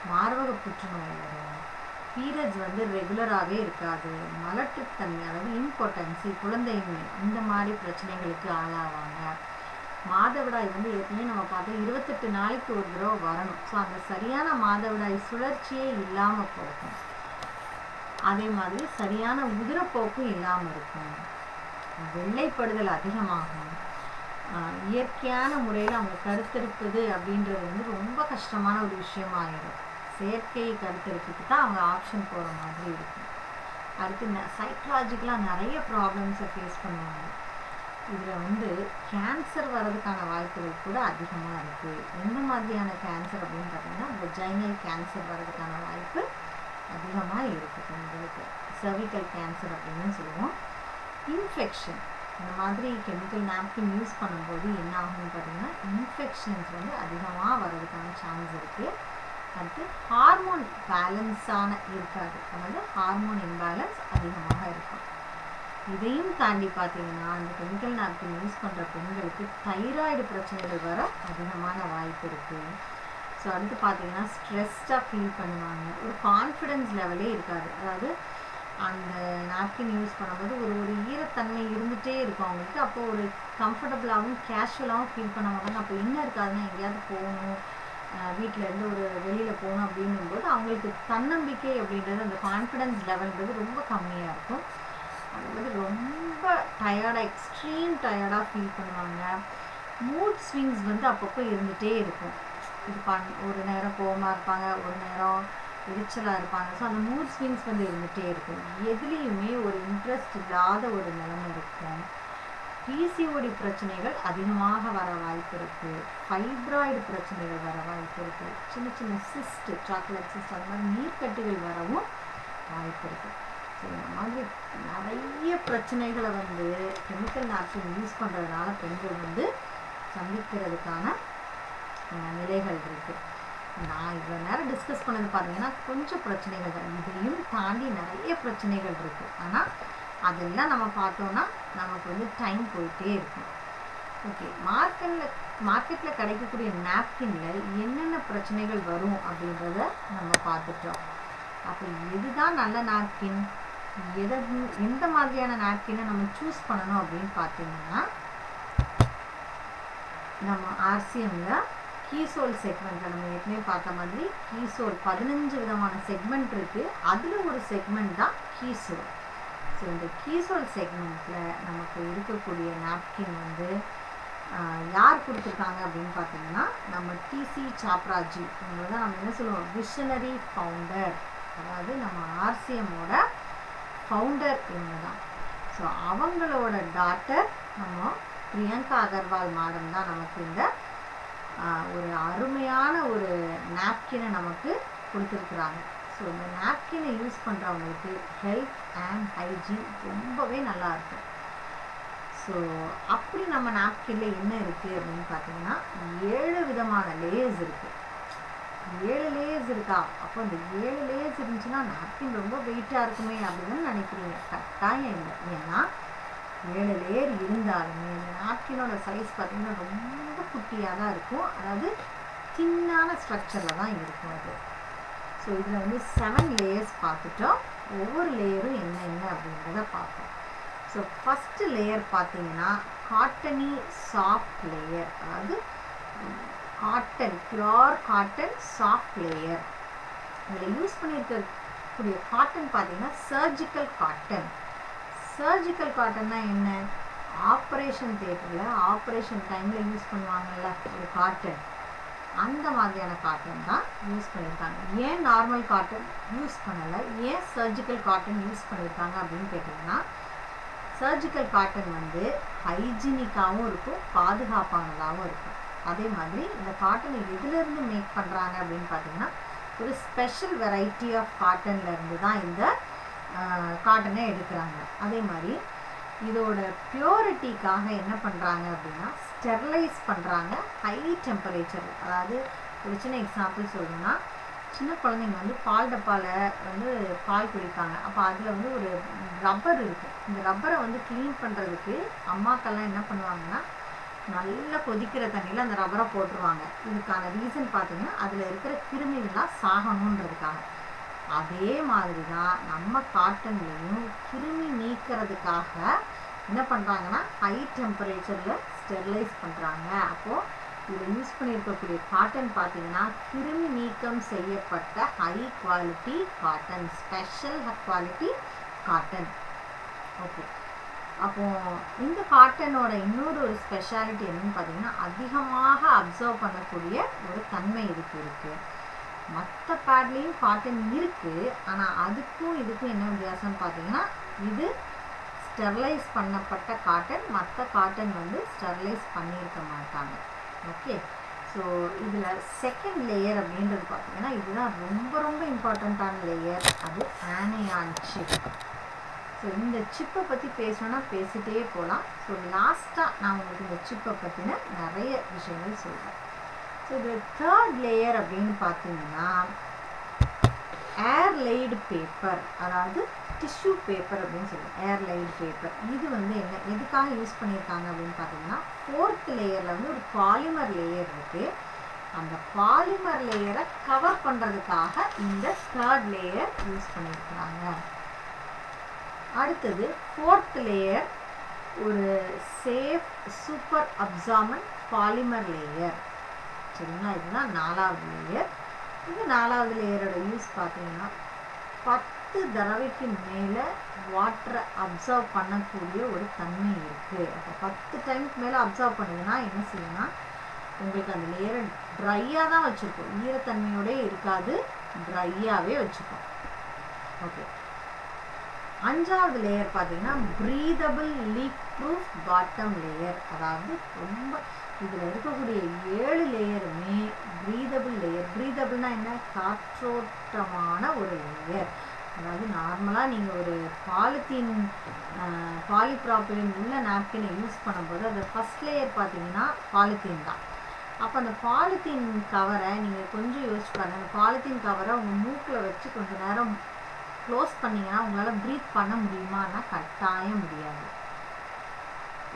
மார்பக புற்றுநோய் வரும், பீரியட்ஸ் வந்து ரெகுலராகவே இருக்காது, மலட்டுத்தன்மை அதாவது இம்பார்ட்டன்சி, குழந்தையின்மை, இந்த மாதிரி பிரச்சனைகளுக்கு ஆளாவாங்க. மாதவிடாய் வந்து ஏற்கனவே நம்ம பார்த்தோம் 28 நாளைக்கு ஒரு தடவை வரணும். ஸோ அந்த சரியான மாதவிடாய் சுழற்சியே இல்லாமல் போகும். அதே மாதிரி சரியான உதிரப்போக்கும் இல்லாமல் இருக்கும், வெள்ளைப்படுதல் அதிகமாகும், இயற்கையான முறையில் அவங்க கருத்தரிப்பது அப்படின்றது வந்து ரொம்ப கஷ்டமான ஒரு விஷயமாகிடும். செயற்கை கருத்தரிப்புக்கு தான் அவங்க ஆப்ஷன் போகிற மாதிரி இருக்கும். அடுத்து சைக்கலாஜிக்கலாக நிறைய ப்ராப்ளம்ஸை ஃபேஸ் பண்ணுவாங்க. இதில் வந்து கேன்சர் வர்றதுக்கான வாய்ப்புகள் கூட அதிகமாக இருக்குது. எந்த மாதிரியான கேன்சர் அப்படின்னு பார்த்தீங்கன்னா வெஜைனல் கேன்சர் வர்றதுக்கான வாய்ப்பு அதிகமாக இருக்குது பெண்களுக்கு. சர்விக்கல் கேன்சர் அப்படின்னு சொல்லுவோம். இன்ஃபெக்ஷன், இந்த மாதிரி கெமிக்கல் நாப்கின் யூஸ் பண்ணும்போது என்ன ஆகும்னு பார்த்தீங்கன்னா இன்ஃபெக்ஷன்ஸ் வந்து அதிகமாக வர்றதுக்கான சான்ஸ் இருக்குது. அடுத்து ஹார்மோன் பேலன்ஸான இருக்காது, அதாவது ஹார்மோன் இம்பேலன்ஸ் அதிகமாக இருக்கும். இதையும் தாண்டி பார்த்தீங்கன்னா இந்த கெமிக்கல் நாப்கின் யூஸ் பண்ணுற பெண்களுக்கு தைராய்டு பிரச்சனைகள் வர அதிகமான வாய்ப்பு இருக்குது. ஸோ அடுத்து பார்த்தீங்கன்னா ஸ்ட்ரெஸ்டாக ஃபீல் பண்ணுவாங்க, ஒரு கான்ஃபிடென்ஸ் லெவலே இருக்காது. அதாவது அந்த நாப்கின் யூஸ் பண்ணும்போது ஒரு ஈரத்தன்மை இருந்துகிட்டே இருக்கும் அவங்களுக்கு. அப்போது ஒரு கம்ஃபர்டபுளாகவும் கேஷுவலாகவும் ஃபீல் பண்ண மாட்டாங்க. அப்போ என்ன இருக்காதுன்னா எங்கேயாவது போகணும், வீட்டிலேருந்து ஒரு வெளியில் போகணும் அப்படின்னும்போது அவங்களுக்கு தன்னம்பிக்கை அப்படின்றது, அந்த கான்ஃபிடென்ஸ் லெவல்ன்றது ரொம்ப கம்மியாக இருக்கும். அது மாதிரி ரொம்ப டயர்டாக, எக்ஸ்ட்ரீம் டயர்டாக ஃபீல் பண்ணுவாங்க. மூட் ஸ்விங்ஸ் வந்து அப்பப்போ இருந்துகிட்டே இருக்கும். ஒரு நேரம் கோவமாக இருப்பாங்க, ஒரு நேரம் எரிச்சலாக இருப்பாங்க. ஸோ அந்த மூட் ஸ்விங்ஸ் வந்து இருந்துகிட்டே இருக்கும். எதுலேயுமே ஒரு இன்ட்ரெஸ்ட் இல்லாத ஒரு நிலைமை இருக்கும். பிசிஓடி பிரச்சனைகள் அதிகமாக வர வாய்ப்பு இருக்குது. ஃபைப்ராய்டு பிரச்சனைகள் வர வாய்ப்பு இருக்குது. சின்ன சின்ன சிஸ்ட், சாக்லேட் சிஸ்ட், அந்த மாதிரி நீர்க்கட்டிகள் வரவும் வாய்ப்பு இருக்குது. ஸோ இந்த மாதிரி நிறைய பிரச்சனைகளை வந்து கெமிக்கல் நாப்கின் யூஸ் பண்ணுறதுனால பெண்கள் வந்து சந்திக்கிறதுக்கான நிலைகள் இருக்குது. நான் இவ்வளோ நேரம் டிஸ்கஸ் பண்ணது பார்த்தீங்கன்னா கொஞ்சம் பிரச்சனைகள் தான். இதையும் தாண்டி நிறைய பிரச்சனைகள் இருக்குது. ஆனால் அதெல்லாம் நம்ம பார்த்தோன்னா நமக்கு வந்து டைம் போயிட்டே இருக்கும். ஓகே, மார்க்கெட்டில் கிடைக்கக்கூடிய நாப்கினில் என்னென்ன பிரச்சனைகள் வரும் அப்படின்றத நம்ம பார்த்துட்டோம். அப்போ எதுதான் நல்ல நாப்கின், எந்த மாதிரியான நாப்கினை நம்ம சூஸ் பண்ணணும் அப்படின்னு பார்த்தீங்கன்னா, நம்ம ஆர்சிஎம்ல கீசோல் செக்மெண்ட்டில் நம்ம ஏற்கனவே பார்த்த மாதிரி கீசோல் 15 விதமான செக்மெண்ட் இருக்குது. அதில் ஒரு செக்மெண்ட் தான் கீசோல். ஸோ இந்த கீசோல் செக்மெண்ட்டில் நமக்கு இருக்கக்கூடிய நாப்கின் வந்து யார் கொடுத்துருக்காங்க அப்படின்னு பார்த்தீங்கன்னா, நம்ம டிசி சாப்ராஜி. இவங்க தான் நம்ம என்ன சொல்லுவோம், விஷனரி ஃபவுண்டர். அதாவது நம்ம ஆர்சிஎம்மோட ஃபவுண்டர் இவங்க தான். ஸோ அவங்களோட டாட்டர் நம்ம பிரியங்கா அகர்வால் மேடம் தான் நமக்கு இந்த ஒரு அருமையான ஒரு நாப்கினை நமக்கு கொடுத்துருக்குறாங்க. ஸோ இந்த நாப்கினை யூஸ் பண்ணுறவங்களுக்கு ஹெல்த் அண்ட் ஹைஜீன் ரொம்பவே நல்லாயிருக்கும். ஸோ அப்படி நம்ம நாப்கினில் என்ன இருக்குது அப்படின்னு பார்த்தீங்கன்னா, 7 விதமான லேயர்ஸ் இருக்குது. 7 லேயர்ஸ் இருக்கா? அப்போ இந்த 7 லேயர்ஸ் இருந்துச்சுன்னா நாப்கின் ரொம்ப வெயிட்டாக இருக்குமே அப்படின்னு நினைக்கிறீங்க. கட்டாயம் இல்லை. ஏன்னா 7 லேயர் இருந்தாலுமே இந்த நாப்கினோட சைஸ் பார்த்திங்கன்னா ரொம்ப குட்டியாக தான் இருக்கும். அதாவது தின்னான ஸ்ட்ரக்சரில் தான் இருக்கும் அது. ஸோ இதில் வந்து 7 லேயர்ஸ் பார்த்துட்டோம். ஒவ்வொரு லேயரும் என்ன அப்படின்றத பார்ப்போம். ஸோ ஃபஸ்ட்டு லேயர் பார்த்தீங்கன்னா காட்டனி சாஃப்ட் லேயர். அதாவது cotton, pure cotton soft layer. இதில் யூஸ் பண்ணியிருக்கக்கூடிய காட்டன் பார்த்தீங்கன்னா சர்ஜிக்கல் காட்டன். சர்ஜிக்கல் காட்டன்னா என்ன? ஆப்ரேஷன் தியேட்டரில் ஆப்ரேஷன் டைமில் யூஸ் பண்ணுவாங்கள்ல ஒரு காட்டன், அந்த மாதிரியான காட்டன் தான் யூஸ் பண்ணியிருக்காங்க. ஏன் நார்மல் காட்டன் யூஸ் பண்ணலை, ஏன் சர்ஜிக்கல் காட்டன் யூஸ் பண்ணியிருக்காங்க அப்படின்னு கேட்டிங்கன்னா, சர்ஜிக்கல் காட்டன் வந்து ஹைஜீனிக்காகவும் இருக்கும், பாதுகாப்பானதாகவும் இருக்கும். அதே மாதிரி இந்த காட்டனை எதுலேருந்து மேக் பண்ணுறாங்க அப்படின்னு பார்த்தீங்கன்னா, ஒரு ஸ்பெஷல் வெரைட்டி ஆஃப் காட்டன்லேருந்து தான் இந்த காட்டனை எடுக்கிறாங்க. அதே மாதிரி இதோட பியூரிட்டிக்காக என்ன பண்ணுறாங்க அப்படின்னா, ஸ்டெர்லைஸ் பண்ணுறாங்க ஹை டெம்பரேச்சரில். அதாவது ஒரு சின்ன எக்ஸாம்பிள் சொல்லணும்னா, சின்ன குழந்தைங்க வந்து பால் டப்பாவில் வந்து பால் குடிப்பாங்க. அப்போ அதில் வந்து ஒரு ரப்பர் இருக்கும். இந்த ரப்பரை வந்து க்ளீன் பண்ணுறதுக்கு அம்மாக்கெல்லாம் என்ன பண்ணுவாங்கன்னா, நல்லா கொதிக்கிற தண்ணியில் அந்த ரப்பரை போட்டுருவாங்க. இதுக்கான ரீசன் பார்த்தீங்கன்னா, அதில் இருக்கிற கிருமிகள்லாம் சாகணுன்றதுக்காக. அதே மாதிரி தான் நம்ம காட்டன்லேயும் கிருமி நீக்கிறதுக்காக என்ன பண்ணுறாங்கன்னா, ஹை டெம்பரேச்சரில் ஸ்டெர்லைஸ் பண்ணுறாங்க. அப்போது இதில் யூஸ் பண்ணியிருக்கக்கூடிய காட்டன் பார்த்தீங்கன்னா கிருமி நீக்கம் செய்யப்பட்ட high quality cotton, special quality cotton. Okay, அப்போது இந்த காட்டனோட இன்னொரு ஒரு ஸ்பெஷாலிட்டி என்னன்னு பார்த்தீங்கன்னா, அதிகமாக அப்சர்வ் பண்ணக்கூடிய ஒரு தன்மை இருக்குது. மற்ற பேட்லேயும் காட்டன் இருக்குது, ஆனால் அதுக்கும் இதுக்கும் என்ன வித்தியாசம்னு பார்த்தீங்கன்னா, இது ஸ்டெர்லைஸ் பண்ணப்பட்ட காட்டன், மற்ற காட்டன் வந்து ஸ்டெர்லைஸ் பண்ணியிருக்க மாட்டாங்க. ஓகே, ஸோ இதில் செகண்ட் லேயர் அப்படின்றது பார்த்தீங்கன்னா, இதுதான் ரொம்ப ரொம்ப இம்பார்ட்டண்ட்டான லேயர். அது ஆனியான் சிப். ஸோ இந்த சிப்பை பற்றி பேசணுன்னா பேசிகிட்டே போகலாம். ஸோ லாஸ்ட்டாக நான் உங்களுக்கு இந்த சிப்பை பற்றின நிறைய விஷயங்கள் சொல்கிறேன். ஸோ இது தேர்ட் லேயர் அப்படின்னு பார்த்தீங்கன்னா, ஏர்லைடு பேப்பர், அதாவது டிஷ்யூ பேப்பர் அப்படின்னு சொல்லுவோம். ஏர்லைடு பேப்பர் இது வந்து என்ன எதுக்காக யூஸ் பண்ணியிருக்காங்க அப்படின்னு பார்த்தீங்கன்னா, ஃபோர்த் லேயரில் வந்து ஒரு பாலிமர் லேயர் இருக்குது. அந்த பாலிமர் லேயரை கவர் பண்ணுறதுக்காக இந்த தேர்ட் லேயர் யூஸ் பண்ணியிருக்கிறாங்க. அடுத்தது ஃபோர்த் லேயர் ஒரு safe super absorbent polymer layer. சரிங்களா, இதுதான் 4வது லேயர். இந்த 4வது லேயரோட யூஸ் பார்த்தீங்கன்னா 10 தடவைக்கு மேலே வாட்டரை அப்சர்வ் பண்ணக்கூடிய ஒரு தன்மை இருக்குது. அப்போ 10 டைமுக்கு மேலே அப்சர்வ் பண்ணுதுன்னா என்ன செய்யணும்னா உங்களுக்கு அந்த லேயரை ட்ரையாக தான் வச்சுருக்கோம், ஈரத்தன்மையோடே இருக்காது, ட்ரையாகவே வச்சுப்போம். ஓகே, 5வது லேயர் பார்த்தீங்கன்னா breathable league proof bottom layer. அதாவது ரொம்ப இதில் இருக்கக்கூடிய 7 லேயருமே ப்ரீதபிள் லேயர். ப்ரீதபிள்னா என்ன, காற்றோட்டமான ஒரு லேயர். அதாவது நார்மலாக நீங்கள் ஒரு பாலிப்ராப்பிலின் உள்ள நாப்கினை யூஸ் பண்ணும்போது அது ஃபஸ்ட் லேயர் பார்த்தீங்கன்னா பாலித்தீன் தான். அப்போ அந்த பாலித்தீன் கவரை நீங்கள் கொஞ்சம் யோசிச்சு பாருங்கள், அந்த பாலித்தீன் கவரை உங்கள் மூக்கில் வச்சு கொஞ்சம் நேரம் க்ளோஸ் பண்ணிங்கன்னா உங்களால் ப்ரீத் பண்ண முடியுமான்னா கட்டாயம் முடியாது.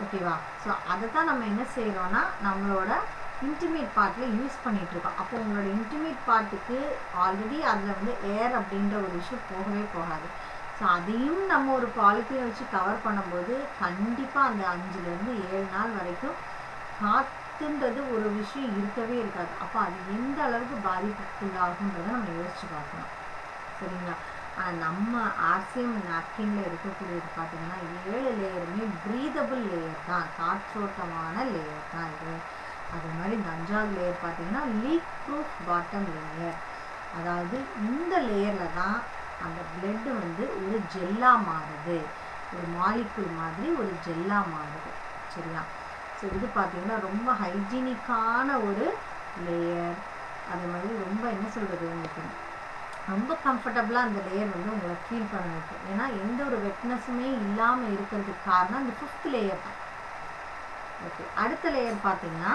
ஓகேவா? ஸோ அதை தான் நம்ம என்ன செய்கிறோன்னா நம்மளோட இன்டிமேட் பார்ட்டில் யூஸ் பண்ணிகிட்ருக்கோம். அப்போ உங்களோட இன்டிமேட் பார்ட்டுக்கு ஆல்ரெடி அதில் வந்து ஏர் அப்படின்ற ஒரு விஷயம் போகவே போகாது. ஸோ அதையும் நம்ம ஒரு பாலித்தீனை வச்சு கவர் பண்ணும்போது கண்டிப்பாக அந்த 5லேருந்து 7 நாள் வரைக்கும் காற்றுன்றது ஒரு விஷயம் இருக்கவே இருக்காது. அப்போ அது எந்த அளவுக்கு பாதிப்புக்குள்ளாகுன்றதை நம்ம யோசிச்சு பார்க்கணும். சரிங்களா? ஆனால் நம்ம ஆர்சிஎம் நாப்கின்ல இருக்கக்கூடியது பார்த்தீங்கன்னா 7 லேயருமே ப்ரீதபிள் லேயர் தான், காற்றோட்டமான லேயர் தான் இது. அது மாதிரி இந்த 5வது லேயர் பார்த்தீங்கன்னா லீக் ப்ரூஃப் பாட்டம் லேயர். அதாவது இந்த லேயரில் தான் அந்த பிளட்டு வந்து ஒரு ஜெல்லாக மாறுது, ஒரு மாலிகுல் மாதிரி ஒரு ஜெல்லாக மாறுது. சரியா? ஸோ இது பார்த்தீங்கன்னா ரொம்ப ஹைஜீனிக்கான ஒரு லேயர். அதே மாதிரி ரொம்ப என்ன சொல்கிறது, உங்களுக்கு ரொம்ப கம்ஃபர்டபுளாக அந்த லேயர் வந்து உங்களை ஃபீல் பண்ண வைக்கும். ஏன்னா எந்த ஒரு வெட்னஸுமே இல்லாமல் இருக்கிறதுக்கு காரணம் இந்த 5th லேயர் தான். ஓகே, அடுத்த லேயர் பார்த்தீங்கன்னா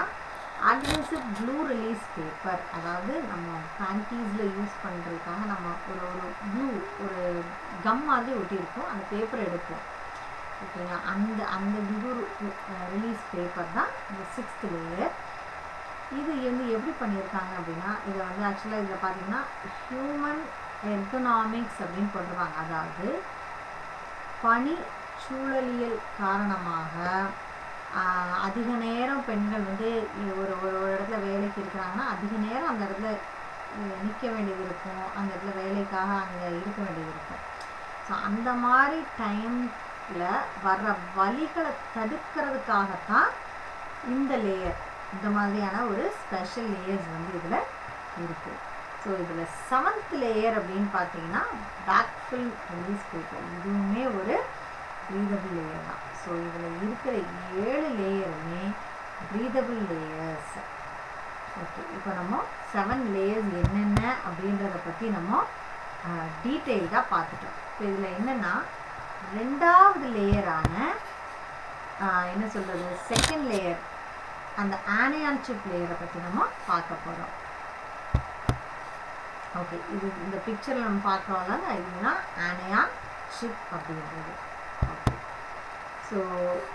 அட்ஹெசிவ் ப்ளூ ரிலீஸ் பேப்பர். அதாவது நம்ம பேண்டீஸில் யூஸ் பண்ணுறதுக்காக நம்ம ஒரு ப்ளூ ஒரு கம் மாதிரி ஒட்டியிருக்கோம், அந்த பேப்பரை எடுப்போம். ஓகேங்களா, அந்த ப்ளூ ரிலீஸ் பேப்பர் தான் இந்த 6th லேயர். இது வந்து எப்படி பண்ணியிருக்காங்க அப்படின்னா, இதை வந்து ஆக்சுவலாக இதில் பார்த்தீங்கன்னா ஹியூமன் எர்கனாமிக்ஸ் அப்படின்னு போட்டிருப்பாங்க. அதாவது பணி சூழலியல் காரணமாக அதிக நேரம் பெண்கள் வந்து ஒரு இடத்துல வேலைக்கு இருக்கிறாங்கன்னா அதிக நேரம் அந்த இடத்துல நிற்க வேண்டியது இருக்கும், அந்த இடத்துல வேலைக்காக அங்கே இருக்க வேண்டியது இருக்கும். ஸோ அந்த மாதிரி டைமில் வர்ற வலிகளை தடுக்கிறதுக்காகத்தான் இந்த லேயர், இந்த மாதிரியான ஒரு ஸ்பெஷல் லேயர்ஸ் வந்து இதில் இருக்குது. ஸோ இதில் 7th லேயர் அப்படின்னு பார்த்தீங்கன்னா பேக் ஃபில்ம் ரிலீஸ் பேப்பர். இதுவுமே ஒரு ப்ரீதபிள் லேயர் தான். ஸோ இதில் இருக்கிற 7 லேயருமே ப்ரீதபிள் லேயர்ஸ். ஓகே, இப்போ நம்ம 7 லேயர்ஸ் என்னென்ன அப்படின்றத பற்றி நம்ம டீட்டெயில்டாக பார்த்துட்டோம். இப்போ இதில் என்னென்னா 2வது லேயரான என்ன சொல்கிறது, 2nd லேயர் அந்த ஆனியான் சிப் லேயரை பற்றி நம்ம பார்க்க போகிறோம். ஓகே, இது இந்த பிக்சரில் நம்ம பார்க்குறோம்ல, இதுதான் ஆனியான் சிப் அப்படின்றது. ஓகே, ஸோ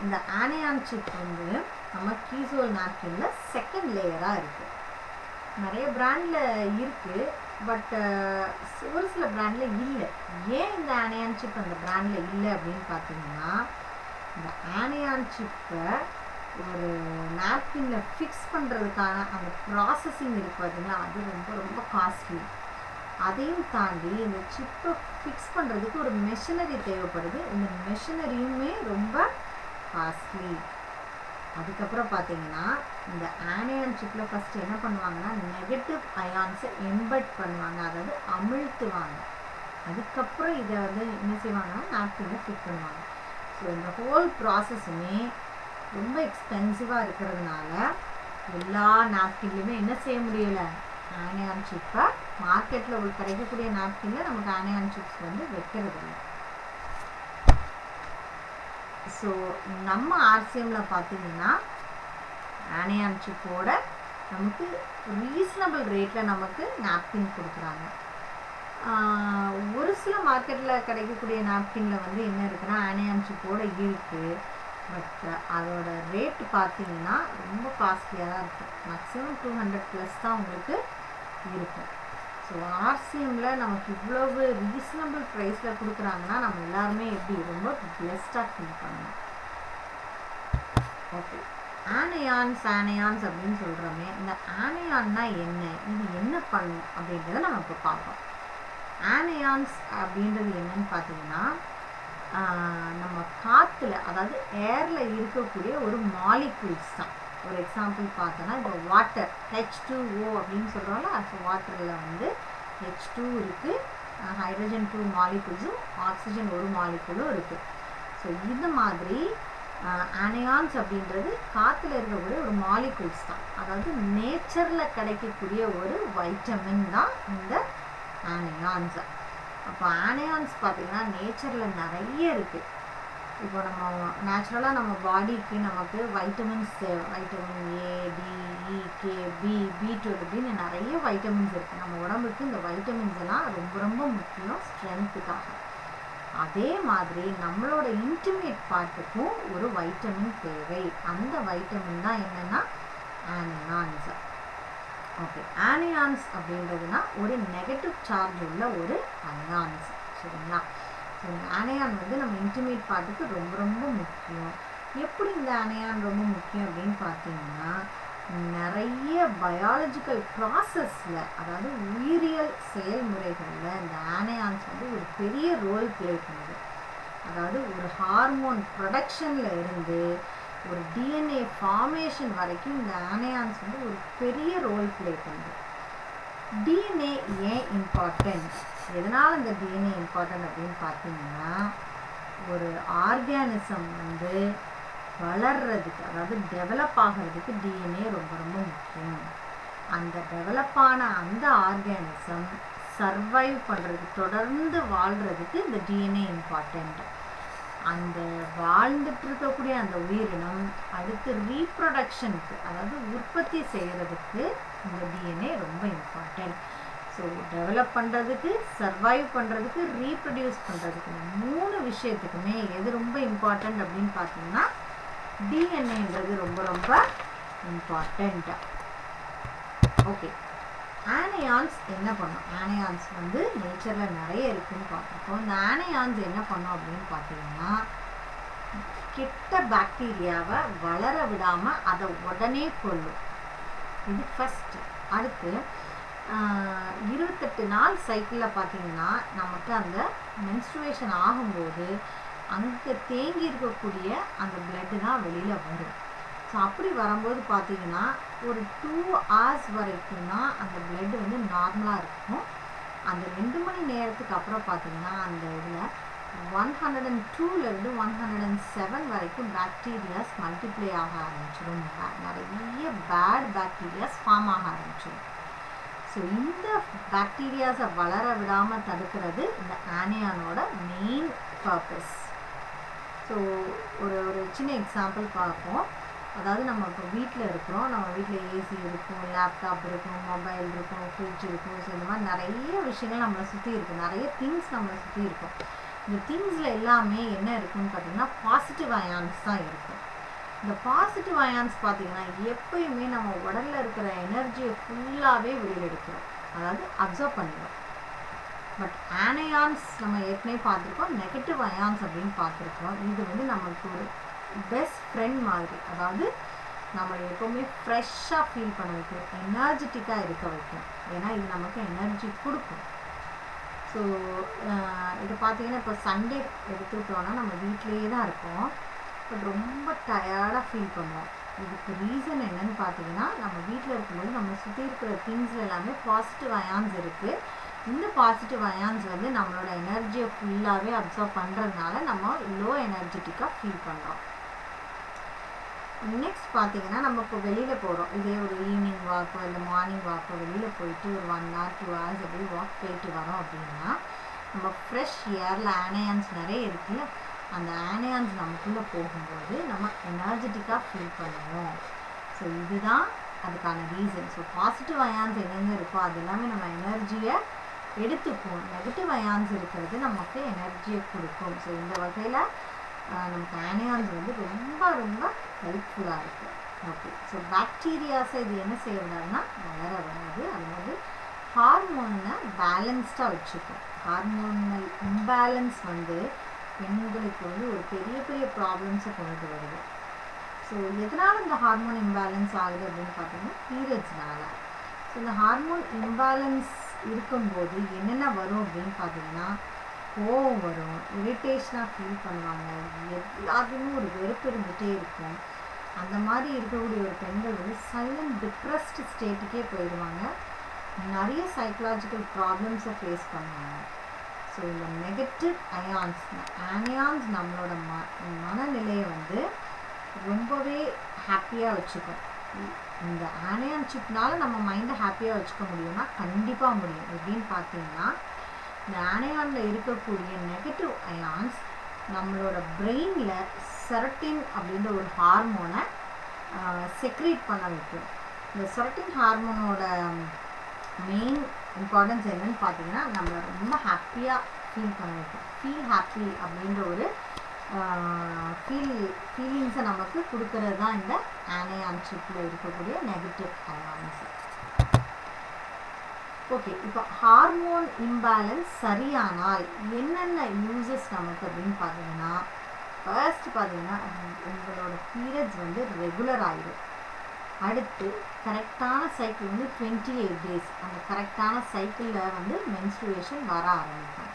இந்த ஆனியான் சிப் வந்து நம்ம கீசோல் நாப்கினில் 2nd லேயராக இருக்குது. நிறைய பிராண்டில் இருக்குது, பட் ஒரு சில பிராண்டில் இல்லை. ஏன் இந்த ஆனியான் சிப் அந்த பிராண்டில் இல்லை அப்படின்னு பார்த்தீங்கன்னா, இந்த ஆனியான் சிப்பை ஒரு நாப்கினில் ஃபிக்ஸ் பண்ணுறதுக்கான அந்த ப்ராசஸிங் இருக்குது பார்த்தீங்களா, அது ரொம்ப ரொம்ப காஸ்ட்லி. அதையும் தாண்டி இந்த சிப்பை ஃபிக்ஸ் பண்ணுறதுக்கு ஒரு மெஷினரி தேவைப்படுது. இந்த மெஷினரியுமே ரொம்ப காஸ்ட்லி. அதுக்கப்புறம் பார்த்தீங்கன்னா இந்த ஆனியான் சிப்பில் ஃபஸ்ட்டு என்ன பண்ணுவாங்கன்னா நெகட்டிவ் அயான்ஸை எம்பெட் பண்ணுவாங்க, அதாவது அமிழ்த்துவாங்க. அதுக்கப்புறம் இதை வந்து என்ன செய்வாங்கன்னா நாப்கினில் ஃபிட் பண்ணுவாங்க. ஸோ இந்த ஹோல் ப்ராசஸுமே ரொம்ப எக்ஸ்பென்சிவாக இருக்கிறதுனால எல்லா நாப்கின்லையுமே என்ன செய்ய முடியலை, ஆனியான் சிப்பை மார்க்கெட்டில் கிடைக்கக்கூடிய நாப்கினில் நமக்கு ஆனியான் சிப்ஸ் வந்து வைக்கிறது இல்லை. ஸோ நம்ம ஆர்சிஎம்மில் பார்த்தீங்கன்னா ஆனியான் சிப்போட நமக்கு ரீசனபிள் ரேட்டில் நமக்கு நாப்கின் கொடுக்குறாங்க. ஒரு சில மார்க்கெட்டில் கிடைக்கக்கூடிய நாப்கினில் வந்து என்ன இருக்குன்னா ஆனியான் சிப்போடு இருக்குது, பட் அதோட ரேட்டு பார்த்தீங்கன்னா ரொம்ப காஸ்ட்லியாக தான் இருக்கும். மேக்ஸிமம் 200+ தான் உங்களுக்கு இருக்கும். ஸோ ஆர்சிஎம்மில் நமக்கு இவ்வளவு ரீசனபிள் ப்ரைஸில் கொடுக்குறாங்கன்னா நம்ம எல்லாருமே எப்படி ரொம்ப பெஸ்ட்டாக ஃபீல் பண்ணணும். ஓகே, ஆனையான்ஸ் அப்படின்னு சொல்கிறோமே, இந்த ஆனையான்னா என்ன, இது என்ன பண்ணும் அப்படின்றத நம்ம இப்போ பார்ப்போம். ஆனையான்ஸ் அப்படின்றது என்னன்னு பார்த்தீங்கன்னா, நம்ம காற்றுல, அதாவது ஏரில் இருக்கக்கூடிய ஒரு மாலிக்யூல்ஸ் தான். ஒரு எக்ஸாம்பிள் பார்த்தோன்னா, இப்போ வாட்டர் H2O அப்படின்னு சொல்கிறோம்ல, ஸோ வாட்டரில் வந்து H2 இருக்குது, ஹைட்ரஜன் 2 மாலிக்யூல்ஸும் ஆக்சிஜன் ஒரு மாலிக்யூலும் இருக்குது. ஸோ இது மாதிரி ஆனையான்ஸ் அப்படின்றது காற்றுல இருக்கக்கூடிய ஒரு மாலிக்யூல்ஸ் தான். அதாவது நேச்சரில் கிடைக்கக்கூடிய ஒரு வைட்டமின் தான் இந்த ஆனையான்ஸ். அப்போ ஆனையான்ஸ் பார்த்திங்கன்னா நேச்சரில் நிறைய இருக்குது. இப்போ நம்ம நேச்சுரலாக நம்ம பாடிக்கு நமக்கு வைட்டமின்ஸ் தேவை. Vitamin A, D, E, K, B, B12 அப்படின்னு நிறைய வைட்டமின்ஸ் இருக்குது. நம்ம உடம்புக்கு இந்த வைட்டமின்ஸ் எல்லாம் ரொம்ப ரொம்ப முக்கியம் ஸ்ட்ரென்த்துக்காக. அதே மாதிரி நம்மளோட இன்டிமேட் பார்ட்டுக்கும் ஒரு வைட்டமின் தேவை. அந்த வைட்டமின் தான் என்னென்னா ஆனையான்ஸ். ஓகே, ஆனையான்ஸ் அப்படின்றதுனா ஒரு நெகட்டிவ் சார்ஜ் உள்ள ஒரு அயான்ஸ், சரிங்களா? ஸோ இந்த ஆனையான் வந்து நம்ம இன்டிமேட் பார்ட்டுக்கு ரொம்ப ரொம்ப முக்கியம். எப்படி இந்த ஆனையான் ரொம்ப முக்கியம் அப்படின்னு பார்த்தீங்கன்னா, நிறைய பயாலஜிக்கல் ப்ராசஸில், அதாவது உயிரியல் செயல்முறைகளில் இந்த ஆனையான்ஸ் வந்து ஒரு பெரிய ரோல் ப்ளே பண்ணுது. அதாவது ஒரு ஹார்மோன் ப்ரொடக்ஷனில் இருந்து ஒரு டிஎன்ஏ ஃபார்மேஷன் வரைக்கும் இந்த ஆனையான்ஸ் வந்து ஒரு பெரிய ரோல் ப்ளே பண்ணுது. டிஎன்ஏ ஏன் இம்பார்ட்டன்ட், எதனால் இந்த டிஎன்ஏ இம்பார்ட்டன்ட் அப்படின்னு பார்த்தீங்கன்னா, ஒரு ஆர்கானிசம் வந்து வளர்றதுக்கு, அதாவது டெவலப் ஆகிறதுக்கு டிஎன்ஏ ரொம்ப ரொம்ப முக்கியம். அந்த டெவலப்பான அந்த ஆர்கானிசம் சர்வைவ் பண்ணுறதுக்கு, தொடர்ந்து வாழ்கிறதுக்கு இந்த டிஎன்ஏ இம்பார்ட்டண்ட். அந்த வாழ்ந்துட்டு இருக்கக்கூடிய அந்த உயிரினம் அடுத்து ரீப்ரொடக்ஷனுக்கு, அதாவது உற்பத்தி செய்கிறதுக்கு இந்த டிஎன்ஏ ரொம்ப இம்பார்ட்டண்ட். ஸோ டெவலப் பண்ணுறதுக்கு, சர்வைவ் பண்ணுறதுக்கு, ரீப்ரொடியூஸ் பண்ணுறதுக்கு, இந்த 3 விஷயத்துக்குமே எது ரொம்ப இம்பார்ட்டண்ட் அப்படின்னு பார்த்தீங்கன்னா டிஎன்ஏன்றது ரொம்ப ரொம்ப இம்பார்ட்டண்ட். ஓகே, ஆனையான்ஸ் என்ன பண்ணும்? ஆனையான்ஸ் வந்து நேச்சரில் நிறைய இருக்குதுன்னு பார்த்துருக்கோம். இந்த ஆனையான்ஸ் என்ன பண்ணும் அப்படின்னு பார்த்தீங்கன்னா, கெட்ட பாக்டீரியாவை வளர விடாமல் அதை உடனே கொல்லும். இது ஃபஸ்ட்டு. அடுத்து 28 நாள் சைக்கிளில் பார்த்தீங்கன்னா, நமக்கு அந்த மென்ஸ்ட்ருவேஷன் ஆகும்போது அங்கே தேங்கி இருக்கக்கூடிய அந்த பிளட்டு தான் வெளியில் வரும். ஸோ அப்படி வரும்போது பார்த்தீங்கன்னா ஒரு 2 hours வரைக்கும் தான் அந்த பிளட் வந்து நார்மலாக இருக்கும். அந்த 2 மணி நேரத்துக்கு அப்புறம் பார்த்தீங்கன்னா அந்த இதில் 102லேருந்து 107 வரைக்கும் பாக்டீரியாஸ் மல்டிப்ளை ஆக ஆரம்பிச்சிடும். நிறைய பேட் பாக்டீரியாஸ் ஃபார்ம் ஆக ஆரம்பிச்சிடும். ஸோ இந்த பாக்டீரியாஸை வளர விடாமல் தடுக்கிறது இந்த ஆனையானோட மெயின் பர்பஸ். ஸோ ஒரு சின்ன எக்ஸாம்பிள் பார்ப்போம். அதாவது நம்ம இப்போ வீட்டில் இருக்கிறோம், நம்ம வீட்டில் ஏசி இருக்கும், லேப்டாப் இருக்கும், மொபைல் இருக்கும், ஃப்ரிட்ஜ் இருக்கும். ஸோ இந்த மாதிரி நிறைய விஷயங்கள் நம்மளை சுற்றி இருக்கும், நிறைய திங்ஸ் நம்மளை சுற்றி இருக்கும். இந்த திங்ஸில் எல்லாமே என்ன இருக்குன்னு பார்த்தீங்கன்னா பாசிட்டிவ் அயான்ஸ் தான் இருக்கும். இந்த பாசிட்டிவ் அயான்ஸ் பார்த்தீங்கன்னா எப்பயுமே நம்ம உடலில் இருக்கிற எனர்ஜியை ஃபுல்லாகவே வெளியில் எடுக்கிறோம், அதாவது அப்சர்வ் பண்ணிடும். பட் ஆனையான்ஸ் நம்ம ஏற்கனவே பார்த்துருக்கோம், நெகட்டிவ் அயான்ஸ் அப்படின்னு பார்த்துருக்கோம். இது வந்து நமக்கு ஒரு பெஸ்ட் ஃப்ரெண்ட் மாதிரி, அதாவது நம்மளை எப்போவுமே ஃப்ரெஷ்ஷாக ஃபீல் பண்ண வைக்கும், எனர்ஜெட்டிக்காக இருக்க வைக்கும். ஏன்னா இது நமக்கு எனர்ஜி கொடுக்கும். ஸோ இது பார்த்திங்கன்னா இப்போ சண்டே எடுத்துக்கிட்டோன்னா நம்ம வீட்டிலேயே தான் இருப்போம், பட் ரொம்ப டயர்டாக ஃபீல் பண்ணுவோம். இதுக்கு ரீசன் என்னன்னு பார்த்தீங்கன்னா, நம்ம வீட்டில் இருக்கும்போது நம்ம சுற்றி இருக்கிற திங்ஸில் எல்லாமே பாசிட்டிவ் அயான்ஸ் இருக்குது. இந்த பாசிட்டிவ் அயான்ஸ் வந்து நம்மளோட எனர்ஜியை ஃபுல்லாகவே அப்சர்வ் பண்ணுறதுனால நம்ம லோ எனர்ஜெட்டிக்காக ஃபீல் பண்ணுறோம். நெக்ஸ்ட் பார்த்தீங்கன்னா நம்ம இப்போ வெளியில் போகிறோம், இதே ஒரு ஈவினிங் வாக்கோ இல்லை மார்னிங் வாக்கோ வெளியில் போயிட்டு ஒரு 1 hour 2 hours அப்படி வாக் போயிட்டு வரோம் அப்படின்னா நம்ம ஃப்ரெஷ் ஏரில் ஆனையான்ஸ் நிறைய இருக்குல்ல, அந்த ஆனையான்ஸ் நமக்குள்ளே போகும்போது நம்ம எனர்ஜெட்டிக்காக ஃபீல் பண்ணுவோம். ஸோ இதுதான் அதுக்கான ரீசன். ஸோ பாசிட்டிவ் அயான்ஸ் எங்கெங்கே இருக்கோ அது எல்லாமே நம்ம எனர்ஜியை எடுத்துக்கும், நெகட்டிவ் அயான்ஸ் இருக்கிறது நமக்கு எனர்ஜியை கொடுக்கும். ஸோ இந்த வகையில் நமக்கு ஆனையான்ஸ் வந்து ரொம்ப ரொம்ப ஹெல்ப்ஃபுல்லாக இருக்குது. ஓகே, ஸோ பாக்டீரியாஸை இது என்ன செய்ய விடாதுன்னா வளர வராது, அது வந்து ஹார்மோனை பேலன்ஸ்டாக வச்சுக்கும். ஹார்மோனல் இம்பேலன்ஸ் வந்து பெண்களுக்கு வந்து ஒரு பெரிய பெரிய ப்ராப்ளம்ஸை கொண்டு வருது. ஸோ எதனால் இந்த ஹார்மோன் இம்பேலன்ஸ் ஆகுது அப்படின்னு பார்த்தீங்கன்னா பீரியட்ஸ்னால. ஸோ இந்த ஹார்மோன் இம்பேலன்ஸ் இருக்கும்போது என்னென்ன வரும் அப்படின்னு பார்த்தீங்கன்னா கோவம் வரும், இரிட்டேஷனாக ஃபீல் பண்ணுவாங்க, எல்லாத்துலேயும் ஒரு வெறுப்பு இருந்துகிட்டே இருக்கும். அந்த மாதிரி இருக்கக்கூடிய ஒரு பெண்கள் வந்து சைலண்ட் டிப்ரெஸ்டு ஸ்டேட்டுக்கே போயிடுவாங்க. நிறைய சைக்கலாஜிக்கல் ப்ராப்ளம்ஸை ஃபேஸ் பண்ணுவாங்க. ஸோ இந்த நெகட்டிவ் ஆனியான்ஸ் நம்மளோட மனநிலையை வந்து ரொம்பவே ஹாப்பியாக வச்சுக்கும். இந்த ஆனியான் சிப்னால நம்ம மைண்டை ஹாப்பியாக வச்சுக்க முடியும்னா கண்டிப்பாக முடியும். எப்படின்னு பார்த்தீங்கன்னா இந்த ஆனியானில் இருக்கக்கூடிய நெகட்டிவ் அயான்ஸ் நம்மளோட பிரெயினில் செரட்டின் அப்படின்ற ஒரு ஹார்மோனை செக்ரீட் பண்ண வைக்கும். இந்த செரட்டின் ஹார்மோனோட மெயின் இம்பார்ட்டன்ஸ் என்னன்னு பார்த்தீங்கன்னா நம்மளை ரொம்ப ஹாப்பியாக ஃபீல் பண்ண வைக்கும். ஃபீல் ஹாப்பி அப்படின்ற ஒரு ஃபீலிங்ஸை நமக்கு கொடுக்கறது தான் இந்த ஆனியான் சிப்பில் இருக்கக்கூடிய நெகட்டிவ் அயான்ஸ். ஓகே, இப்போ ஹார்மோன் இம்பேலன்ஸ் சரியானால் என்னென்ன யூசஸ் நமக்கு அப்படின்னு பார்த்தீங்கன்னா ஃபர்ஸ்ட் பார்த்தீங்கன்னா உங்களோட பீரியட்ஸ் வந்து ரெகுலர் ஆகிடும். அடுத்து கரெக்டான சைக்கிள் வந்து 28 days அந்த கரெக்டான சைக்கிளில் வந்து மென்ஸ்ட்ருவேஷன் வர ஆரம்பிக்கும்.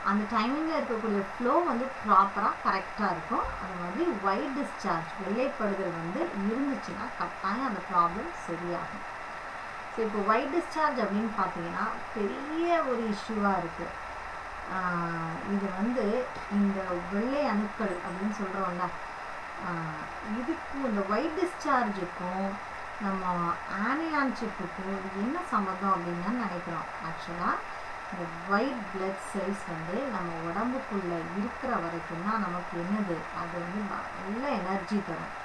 அந்த டைமிங்கில் இருக்கக்கூடிய ஃப்ளோ வந்து ப்ராப்பராக கரெக்டாக இருக்கும். அது மாதிரி ஒயிட் டிஸ்சார்ஜ் வெள்ளைப்படுதல் வந்து இருந்துச்சுன்னா கட்டாயம் அந்த ப்ராப்ளம் சரியாகும். ஸோ இப்போ ஒயிட் டிஸ்சார்ஜ் அப்படின்னு பார்த்தீங்கன்னா பெரிய ஒரு இஷ்யூவாக இருக்குது. இது வந்து இந்த வெள்ளை அணுக்கள் அப்படின்னு சொல்கிறோம்ல, இதுக்கும் இந்த ஒயிட் டிஸ்சார்ஜுக்கும் நம்ம ஆனியான் சிப்புக்கும் என்ன சம்மந்தம் அப்படின்னு நினைக்கிறோம். ஆக்சுவலாக இந்த ஒயிட் பிளட் செல்ஸ் வந்து நம்ம உடம்புக்குள்ளே இருக்கிற வரைக்கும் தான் நமக்கு என்னது, அது வந்து நல்ல எனர்ஜி தரும்.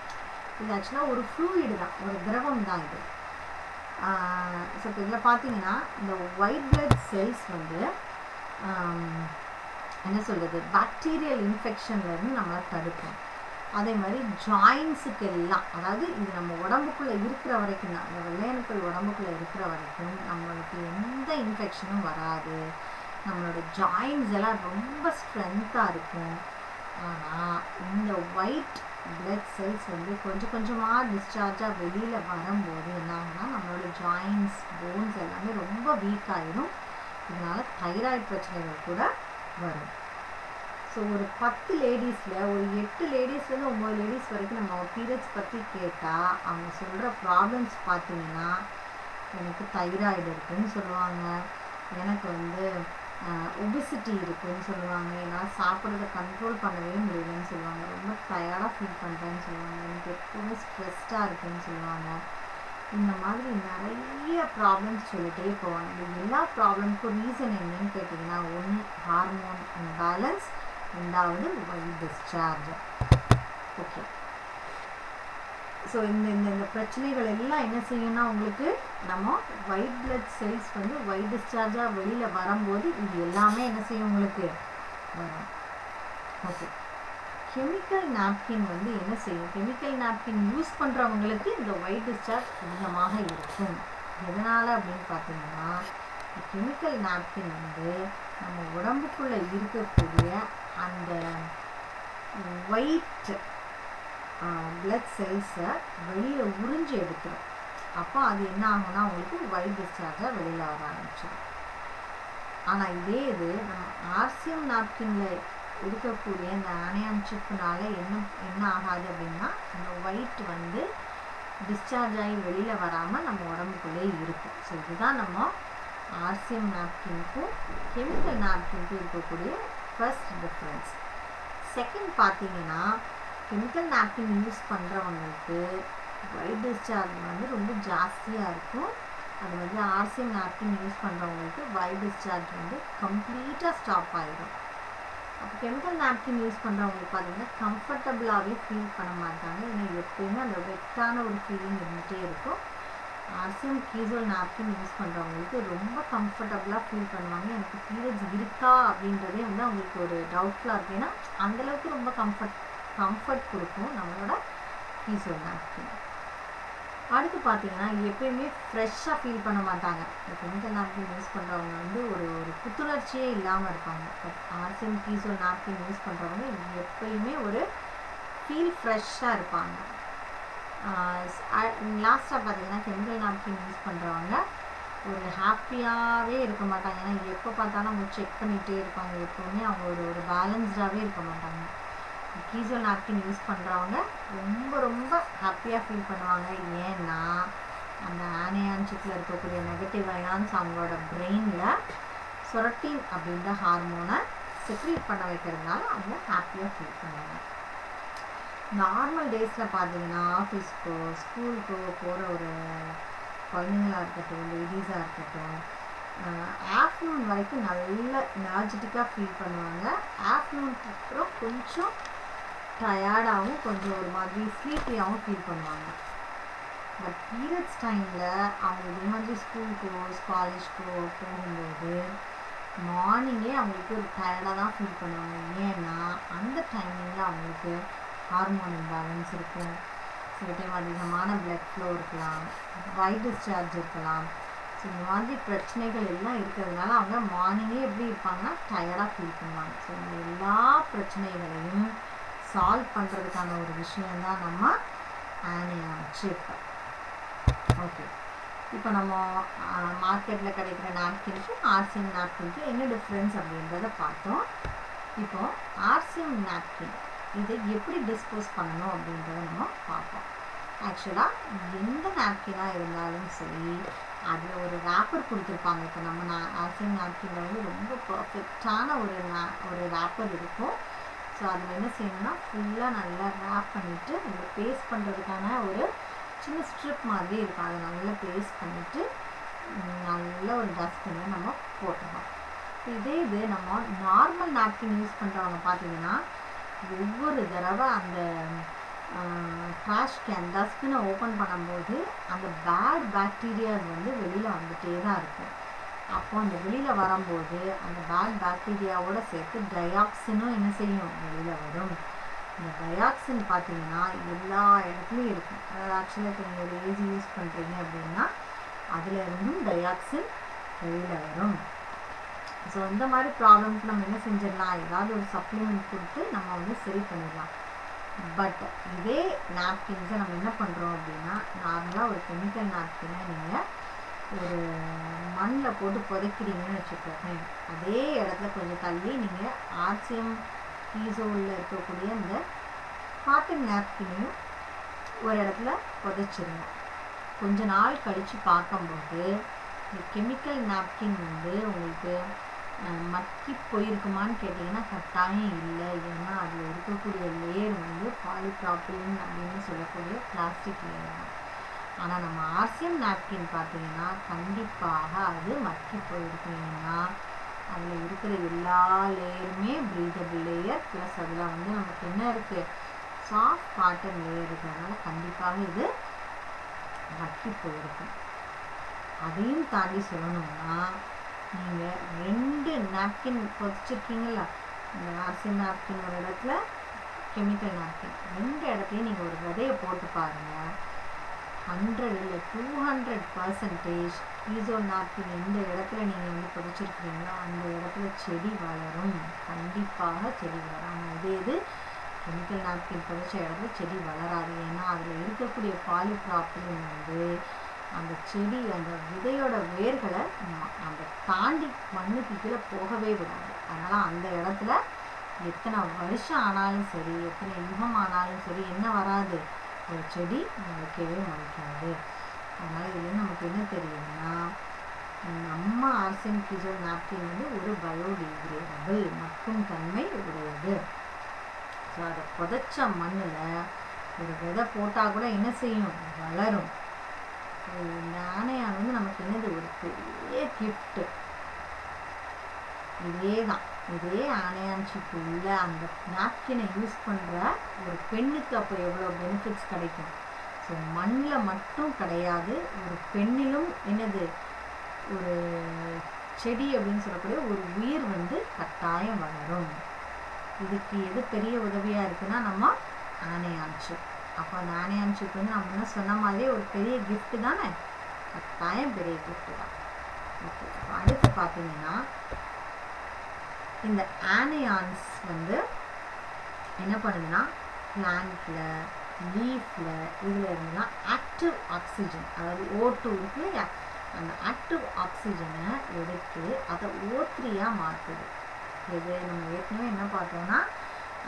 இது ஆக்சுவலாக ஒரு ஃப்ளூயிடு தான், ஒரு திரவம் தான் இது. ஸோ இப்போ இதில் பார்த்தீங்கன்னா இந்த ஒயிட் பிளட் செல்ஸ் வந்து என்ன சொல்கிறது, பாக்டீரியல் இன்ஃபெக்ஷன்லேருந்து நம்மளை தடுக்கும். அதே மாதிரி ஜாயின்ஸுக்கு எல்லாம், அதாவது இது நம்ம உடம்புக்குள்ளே இருக்கிற வரைக்கும் தான், இந்த வெள்ளையணுக்கள் உடம்புக்குள்ளே இருக்கிற வரைக்கும் நம்மளுக்கு எந்த இன்ஃபெக்ஷனும் வராது. நம்மளோட ஜாயின்ஸ் எல்லாம் ரொம்ப ஸ்ட்ரென்த்தாக இருக்கும். ஆனால் இந்த ஒயிட் பிளட் செல்ஸ் வந்து கொஞ்சம் கொஞ்சமாக டிஸ்சார்ஜாக வெளியில் வரும்போது என்ன ஆகுனா நம்மளோட ஜாயின்ஸ் போன்ஸ் எல்லாமே ரொம்ப வீக் ஆகிடும். இதனால் தைராய்டு பிரச்சனைகள் கூட வரும். ஸோ ஒரு 10 லேடிஸில் ஒரு 8 லேடிஸ்லேருந்து 9 லேடிஸ் வரைக்கும் நம்ம பீரியட்ஸ் பற்றி கேட்டால் அவங்க சொல்கிற ப்ராப்ளம்ஸ் பார்த்தீங்கன்னா எனக்கு தைராய்டு இருக்குதுன்னு சொல்லுவாங்க, எனக்கு வந்து ஒபிசிட்டி இருக்குதுன்னு சொல்லுவாங்க, என்னால் சாப்பிட்றத கண்ட்ரோல் பண்ணவே முடியலன்னு சொல்லுவாங்க, ரொம்ப டயர்டாக ஃபீல் பண்ணுறேன்னு சொல்லுவாங்க, எனக்கு எப்போவுமே ஸ்ட்ரெஸ்டாக இருக்குதுன்னு சொல்லுவாங்க. இந்த மாதிரி நிறைய ப்ராப்ளம்ஸ் சொல்லிகிட்டே போவாங்க. இந்த எல்லா ப்ராப்ளம்க்கும் ரீசன் என்னன்னு கேட்டிங்கன்னா ஒன்று ஹார்மோன் இம்பேலன்ஸ், ரெண்டாவது ஒயிட் டிஸ்சார்ஜ். ஓகே, ஸோ இந்த பிரச்சனைகள் எல்லாம் என்ன செய்யணும்னா உங்களுக்கு நம்ம ஒயிட் பிளட் செல்ஸ் வந்து ஒயிட் டிஸ்சார்ஜாக வெளியில் வரும்போது இது எல்லாமே என்ன செய்யும் உங்களுக்கு வரும். ஓகே, கெமிக்கல் நாப்கின் வந்து என்ன செய்யும், கெமிக்கல் நாப்கின் யூஸ் பண்ணுறவங்களுக்கு இந்த ஒயிட் டிஸ்சார்ஜ் அதிகமாக இருக்கும். எதனால் அப்படின்னு பார்த்தீங்கன்னா கெமிக்கல் நாப்கின் வந்து நம்ம உடம்புக்குள்ளே இருக்கக்கூடிய அந்த ஒயிட் பிளட் செல்ஸை வெளியில் உறிஞ்சி எடுத்துரும். அப்போ அது என்ன ஆகும்னா உங்களுக்கு ஒயிட் டிஸ்சார்ஜாக வெளியில் வர ஆரம்பிச்சிடும். ஆனால் இதே இது நம்ம ஆர்சிஎம் நாப்கினில் இருக்கக்கூடிய இந்த ஆனியான் சிப்புனால என்ன ஆகாது அப்படின்னா இந்த ஒயிட் வந்து டிஸ்சார்ஜ் ஆகி வெளியில் வராமல் நம்ம உடம்புக்குள்ளே இருக்கும். ஸோ இதுதான் நம்ம ஆர்சிஎம் நாப்கினுக்கும் கெமிக்கல் நாப்கினுக்கும் இருக்கக்கூடிய ஃபர்ஸ்ட் டிஃப்ரென்ஸ். செகண்ட் பார்த்தீங்கன்னா கெமிக்கல் நாப்கின் யூஸ் பண்ணுறவங்களுக்கு ஒயிட் டிஸ்சார்ஜ் வந்து ரொம்ப ஜாஸ்தியாக இருக்கும். அது வந்து ஆர்சிஎம் நாப்கின் யூஸ் பண்ணுறவங்களுக்கு ஒயிட் டிஸ்சார்ஜ் வந்து கம்ப்ளீட்டாக ஸ்டாப் ஆகிடும். அப்போ கெமிக்கல் நாப்கின் யூஸ் பண்ணுறவங்களுக்கு பார்த்தீங்கன்னா கம்ஃபர்டபுளாகவே ஃபீல் பண்ண மாட்டாங்க. ஏன்னா எப்பயுமே அந்த வெட்டான ஒரு ஃபீலிங் இருந்துகிட்டே இருக்கும். ஆர்சிஎம் கீசோல் நாப்கின் யூஸ் பண்ணுறவங்களுக்கு ரொம்ப கம்ஃபர்டபுளாக ஃபீல் பண்ணுவாங்க. எனக்கு பீரியட்ஸ் இருக்கா அப்படின்றதே வந்து அவங்களுக்கு ஒரு டவுட்ஃபுல்லாக இருக்குது. ஏன்னா அந்தளவுக்கு ரொம்ப கம்ஃபர்ட் கொடுக்கும் நம்மளோட கீசோல் நாப்கின். அடுத்து பார்த்தீங்கன்னா எப்பயுமே ஃப்ரெஷ்ஷாக ஃபீல் பண்ண மாட்டாங்க. இந்த கெமிக்கல் நாப்கின் யூஸ் பண்ணுறவங்க வந்து ஒரு ஒரு புத்துணர்ச்சியே இல்லாமல் இருப்பாங்க. பட் ஆர்சிஎம் கீசோல் நாப்கின் யூஸ் பண்ணுறவங்க எப்பயுமே ஒரு ஃபீல் ஃப்ரெஷ்ஷாக இருப்பாங்க. லாஸ்ட்டாக பார்த்தீங்கன்னா கெமிக்கல் நாப்கின் யூஸ் பண்ணுறவங்க ஒரு ஹாப்பியாகவே இருக்க மாட்டாங்க. ஏன்னா எப்போ பார்த்தாலும் அவங்க செக் பண்ணிகிட்டே இருப்பாங்க. எப்போவுமே அவங்க ஒரு ஒரு பேலன்ஸ்டாகவே இருக்க மாட்டாங்க. கீசோல் நாப்கின் யூஸ் பண்ணுறவங்க ரொம்ப ரொம்ப ஹாப்பியாக ஃபீல் பண்ணுவாங்க. ஏன்னா அந்த ஆனியான் சிப்பில் இருக்கக்கூடிய நெகட்டிவ் அயான்ஸ் அவங்களோட பிரெயினில் சொரட்டின் அப்படின்ற ஹார்மோனை செக்ரீட் பண்ண வைக்கிறதுனால அவங்க ஹாப்பியாக ஃபீல் பண்ணுவாங்க. நார்மல் டேஸில் பார்த்தீங்கன்னா ஆஃபீஸ்க்கோ ஸ்கூலுக்கோ போகிற ஒரு குழந்தைங்களாக இருக்கட்டும், லேடிஸாக இருக்கட்டும், ஆஃப்டர்நூன் வரைக்கும் நல்ல எனர்ஜெட்டிக்காக ஃபீல் பண்ணுவாங்க. ஆஃப்டர்நூனுக்கு அப்புறம் கொஞ்சம் டயர்டாகவும் கொஞ்சம் ஒரு மாதிரி ஸ்லீப்பியாகவும் ஃபீல் பண்ணுவாங்க. பட் பீரியட்ஸ் டைமில் அவங்க இதே மாதிரி ஸ்கூலுக்கோ காலேஜ்க்கோ போகும்போது மார்னிங்கே அவங்களுக்கு ஒரு டயர்டாக தான் ஃபீல் பண்ணுவாங்க. ஏன்னா அந்த டைமிங்கில் அவங்களுக்கு ஹார்மோன் இம்பேலன்ஸ் இருக்கும், சில டைம் அதிகமான பிளட் ஃப்ளோ இருக்கலாம், ஒயிட் டிஸ்சார்ஜ் இருக்கலாம். ஸோ இந்த மாதிரி பிரச்சனைகள் எல்லாம் இருக்கிறதுனால அவங்க மார்னிங்கே எப்படி இருப்பாங்கன்னா டயர்டாக ஃபீல் பண்ணுவாங்க. ஸோ இந்த எல்லா பிரச்சனைகளையும் சால்வ் பண்ணுறதுக்கான ஒரு விஷயந்தான் நம்ம ஆனியான் சிப். ஓகே, இப்போ நம்ம மார்க்கெட்டில் கிடைக்கிற நாப்கின்க்கும் ஆர்சிஎம் நாப்கின்க்கும் என்ன டிஃப்ரென்ஸ் அப்படின்றத பார்த்தோம். இப்போ ஆர்சிஎம் நாப்கின் இதை எப்படி டிஸ்போஸ் பண்ணணும் அப்படின்றத நம்ம பார்ப்போம். ஆக்சுவலாக எந்த நாப்கினாக இருந்தாலும் சரி அதில் ஒரு ரேப்பர் கொடுத்துருப்பாங்க. இப்போ நம்ம ஆர்சிஎம் நாப்கினில் வந்து ரொம்ப பர்ஃபெக்டான ஒரு ரேப்பர் இருக்கும். ஸோ அதில் என்ன செய்யணும்னா ஃபுல்லாக நல்லா ரேப் பண்ணிவிட்டு அதில் பேஸ்ட் பண்ணுறதுக்கான ஒரு சின்ன ஸ்ட்ரிப் மாதிரி இருக்கும். அதை நல்லா பேஸ்ட் பண்ணிவிட்டு நல்ல ஒரு டஸ்ட்பினில் நம்ம போட்டுருவோம். இதே இது நம்ம நார்மல் நாப்கின் யூஸ் பண்ணுறவங்க பார்த்தீங்கன்னா ஒவ்வொரு தடவை அந்த ட்ராஷ் கேன் டஸ்ட்பினை ஓப்பன் பண்ணும்போது அந்த பேட் பாக்டீரியாஸ் வந்து வெளியில் வந்துகிட்டே தான் இருக்கும். அப்போ அந்த வெளியில் வரும்போது அந்த பேட் பாக்டீரியாவோட சேர்த்து டயாக்சினும் என்ன செய்யும், வெளியில் வரும். இந்த டயாக்சின் பார்த்தீங்கன்னா எல்லா இடத்துலையும் இருக்கும். அதாவது ஆக்சுவலாக இப்போ நீங்கள் ஒரு ஏசி யூஸ் பண்ணுறீங்க அப்படின்னா அதில் இருந்தும் டயாக்சின் வெளியில் வரும். ஸோ இந்த மாதிரி ப்ராப்ளம்க்கு நம்ம என்ன செஞ்சிடலாம், ஏதாவது ஒரு சப்ளிமெண்ட் கொடுத்து நம்ம வந்து சரி பண்ணிடலாம். பட் இதே நாப்கின்ஸை நம்ம என்ன பண்ணுறோம் அப்படின்னா நார்மலாக ஒரு கெமிக்கல் நாப்கினை நீங்கள் ஒரு மண்ணில் போட்டு புதைக்கிறீங்கன்னு வச்சுக்கோங்க. அதே இடத்துல கொஞ்சம் தள்ளி நீங்கள் ஆர்சிஎம் கீசோலில் இருக்கக்கூடிய இந்த காட்டன் நாப்கினையும் ஒரு இடத்துல புதைச்சிருங்க. கொஞ்ச நாள் கழித்து பார்க்கும்போது இந்த கெமிக்கல் நாப்கின் வந்து உங்களுக்கு மக்கி போயிருக்குமான்னு கேட்டிங்கன்னா கட்டாயம் இல்லை. ஏன்னா அதில் இருக்கக்கூடிய லேயர் வந்து பாலிப்ராப்பிலின் அப்படின்னு சொல்லக்கூடிய பிளாஸ்டிக் லேயர் தான். ஆனால் நம்ம ஆர்சிஎம் நாப்கின் பார்த்தீங்கன்னா கண்டிப்பாக அது மக்கி போயிருக்கும். ஏன்னா அதில் இருக்கிற எல்லா லேயருமே ப்ரீதபிள் லேயர், ப்ளஸ் அதில் வந்து நமக்கு என்ன இருக்குது, சாஃப்ட் காட்டன் லேயர் இருக்கிறதுனால கண்டிப்பாக இது மக்கி போயிருக்கும். அதையும் தாண்டி சொல்லணும்னா நீங்கள் 2 நாப்கின் பொதிச்சிருக்கீங்கள, இந்த ஆர்சிஎம் நாப்கின் ஒரு இடத்துல, கெமிக்கல் நாப்கின் 2 இடத்துலையும் நீங்கள் ஒரு விதையை போட்டு பாருங்கள். 100 இல்லை 200% கீசோல் நாப்கின் எந்த இடத்துல நீங்கள் வந்து பொதிச்சிருக்கீங்களோ அந்த இடத்துல செடி வளரும், கண்டிப்பாக செடி வளரும். ஆனால் இது கெமிக்கல் நாப்கின் பொதிச்ச இடத்துல செடி வளராது. ஏன்னா அதில் இருக்கக்கூடிய பாலிப்ராப்பிலின் வந்து அந்த செடி அந்த விதையோட வேர்களை அந்த தாண்டி மண்ணுக்கு கீழே போகவே விடாது. அதனால் அந்த இடத்துல எத்தனை வருஷம் ஆனாலும் சரி, எத்தனை யுகம் ஆனாலும் சரி என்ன வராது, ஒரு செடி முளைக்கவே முளைக்காது. அதனால் இதில் நமக்கு என்ன தெரியுதுன்னா நம்ம ஆர்சிஎம் கீசோல் நாப்கின் வந்து ஒரு பயோடிகிரேடபிள் மக்கும் தன்மை உடையது. ஸோ அதை புதைச்ச மண்ணில் ஒரு விதை போட்டால் கூட என்ன செய்யும், வளரும். இந்த ஆனையான் வந்து நமக்கு என்னது, ஒரு பெரிய கிஃப்ட்டு. இதே ஆனையான் சிப் உள்ள அந்த நாப்கினை யூஸ் பண்ணுற ஒரு பெண்ணுக்கு அப்போ எவ்வளோ பெனிஃபிட்ஸ் கிடைக்கும். ஸோ மண்ணில் மட்டும் கிடையாது, ஒரு பெண்ணிலும் என்னது, ஒரு செடி அப்படின்னு சொல்லக்கூடிய ஒரு உயிர் வந்து கட்டாயம் வளரும். இதுக்கு எது பெரிய உதவியாக இருக்குன்னா நம்ம ஆனையான் சிப். அப்போ அந்த ஆனியான் சிப் வந்து நம்ம என்ன சொன்ன மாதிரி ஒரு பெரிய கிஃப்ட் தானே, கட்டாயம் பெரிய கிஃப்ட் தான். ஓகே, அப்போ அடுத்து பார்த்தீங்கன்னா இந்த ஆனியான்ஸ் வந்து என்ன பண்ணுதுன்னா பிளான்ட்ல, லீஃப்ல இதில் இருந்துலாம் ஆக்டிவ் ஆக்சிஜன், அதாவது O2 இருக்கு இல்லையா, அந்த ஆக்டிவ் ஆக்சிஜனை எடுத்து அதை O3 மாற்றுது. இது நம்ம ஏற்கனவே என்ன பார்த்தோம்னா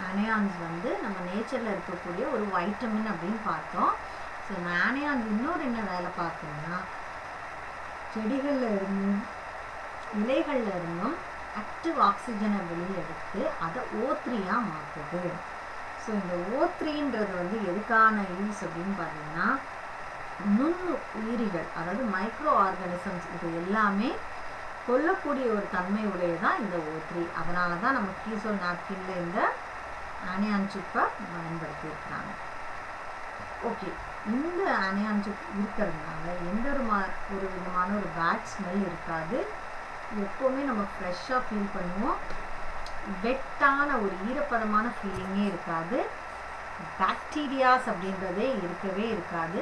ஆனியான்ஸ் வந்து நம்ம நேச்சரில் இருக்கக்கூடிய ஒரு வைட்டமின் அப்படின்னு பார்த்தோம். ஸோ இந்த ஆனியான்ஸ் இன்னொரு என்ன வேலை பார்த்தோம்னா செடிகளில் இருந்தும் இலைகளில் இருந்தும் ஆக்டிவ் ஆக்சிஜனை வெளியே எடுத்து அதை O3 மாற்றுது. ஸோ இந்த O3ன்றது வந்து எதுக்கான யூஸ் அப்படின்னு பார்த்தீங்கன்னா நுண் உயிரிகள், அதாவது மைக்ரோ ஆர்கானிசம்ஸ், இது எல்லாமே கொல்லக்கூடிய ஒரு தன்மை உடையதான் இந்த O3. அதனால தான் நம்ம கீசோல் நாப்கின்ல இந்த ஆனியான் சிப்பை பயன்படுத்தியிருக்கிறாங்க. ஓகே, இந்த ஆனியான் சிப் இருக்கிறதுனால எந்த ஒரு விதமான ஒரு பேட் ஸ்மெல் இருக்காது. எப்போவுமே நம்ம ஃப்ரெஷ்ஷாக ஃபீல் பண்ணுவோம். வெட்டான ஒரு ஈரப்பதமான ஃபீலிங்கே இருக்காது. பாக்டீரியாஸ் அப்படின்றதே இருக்கவே இருக்காது.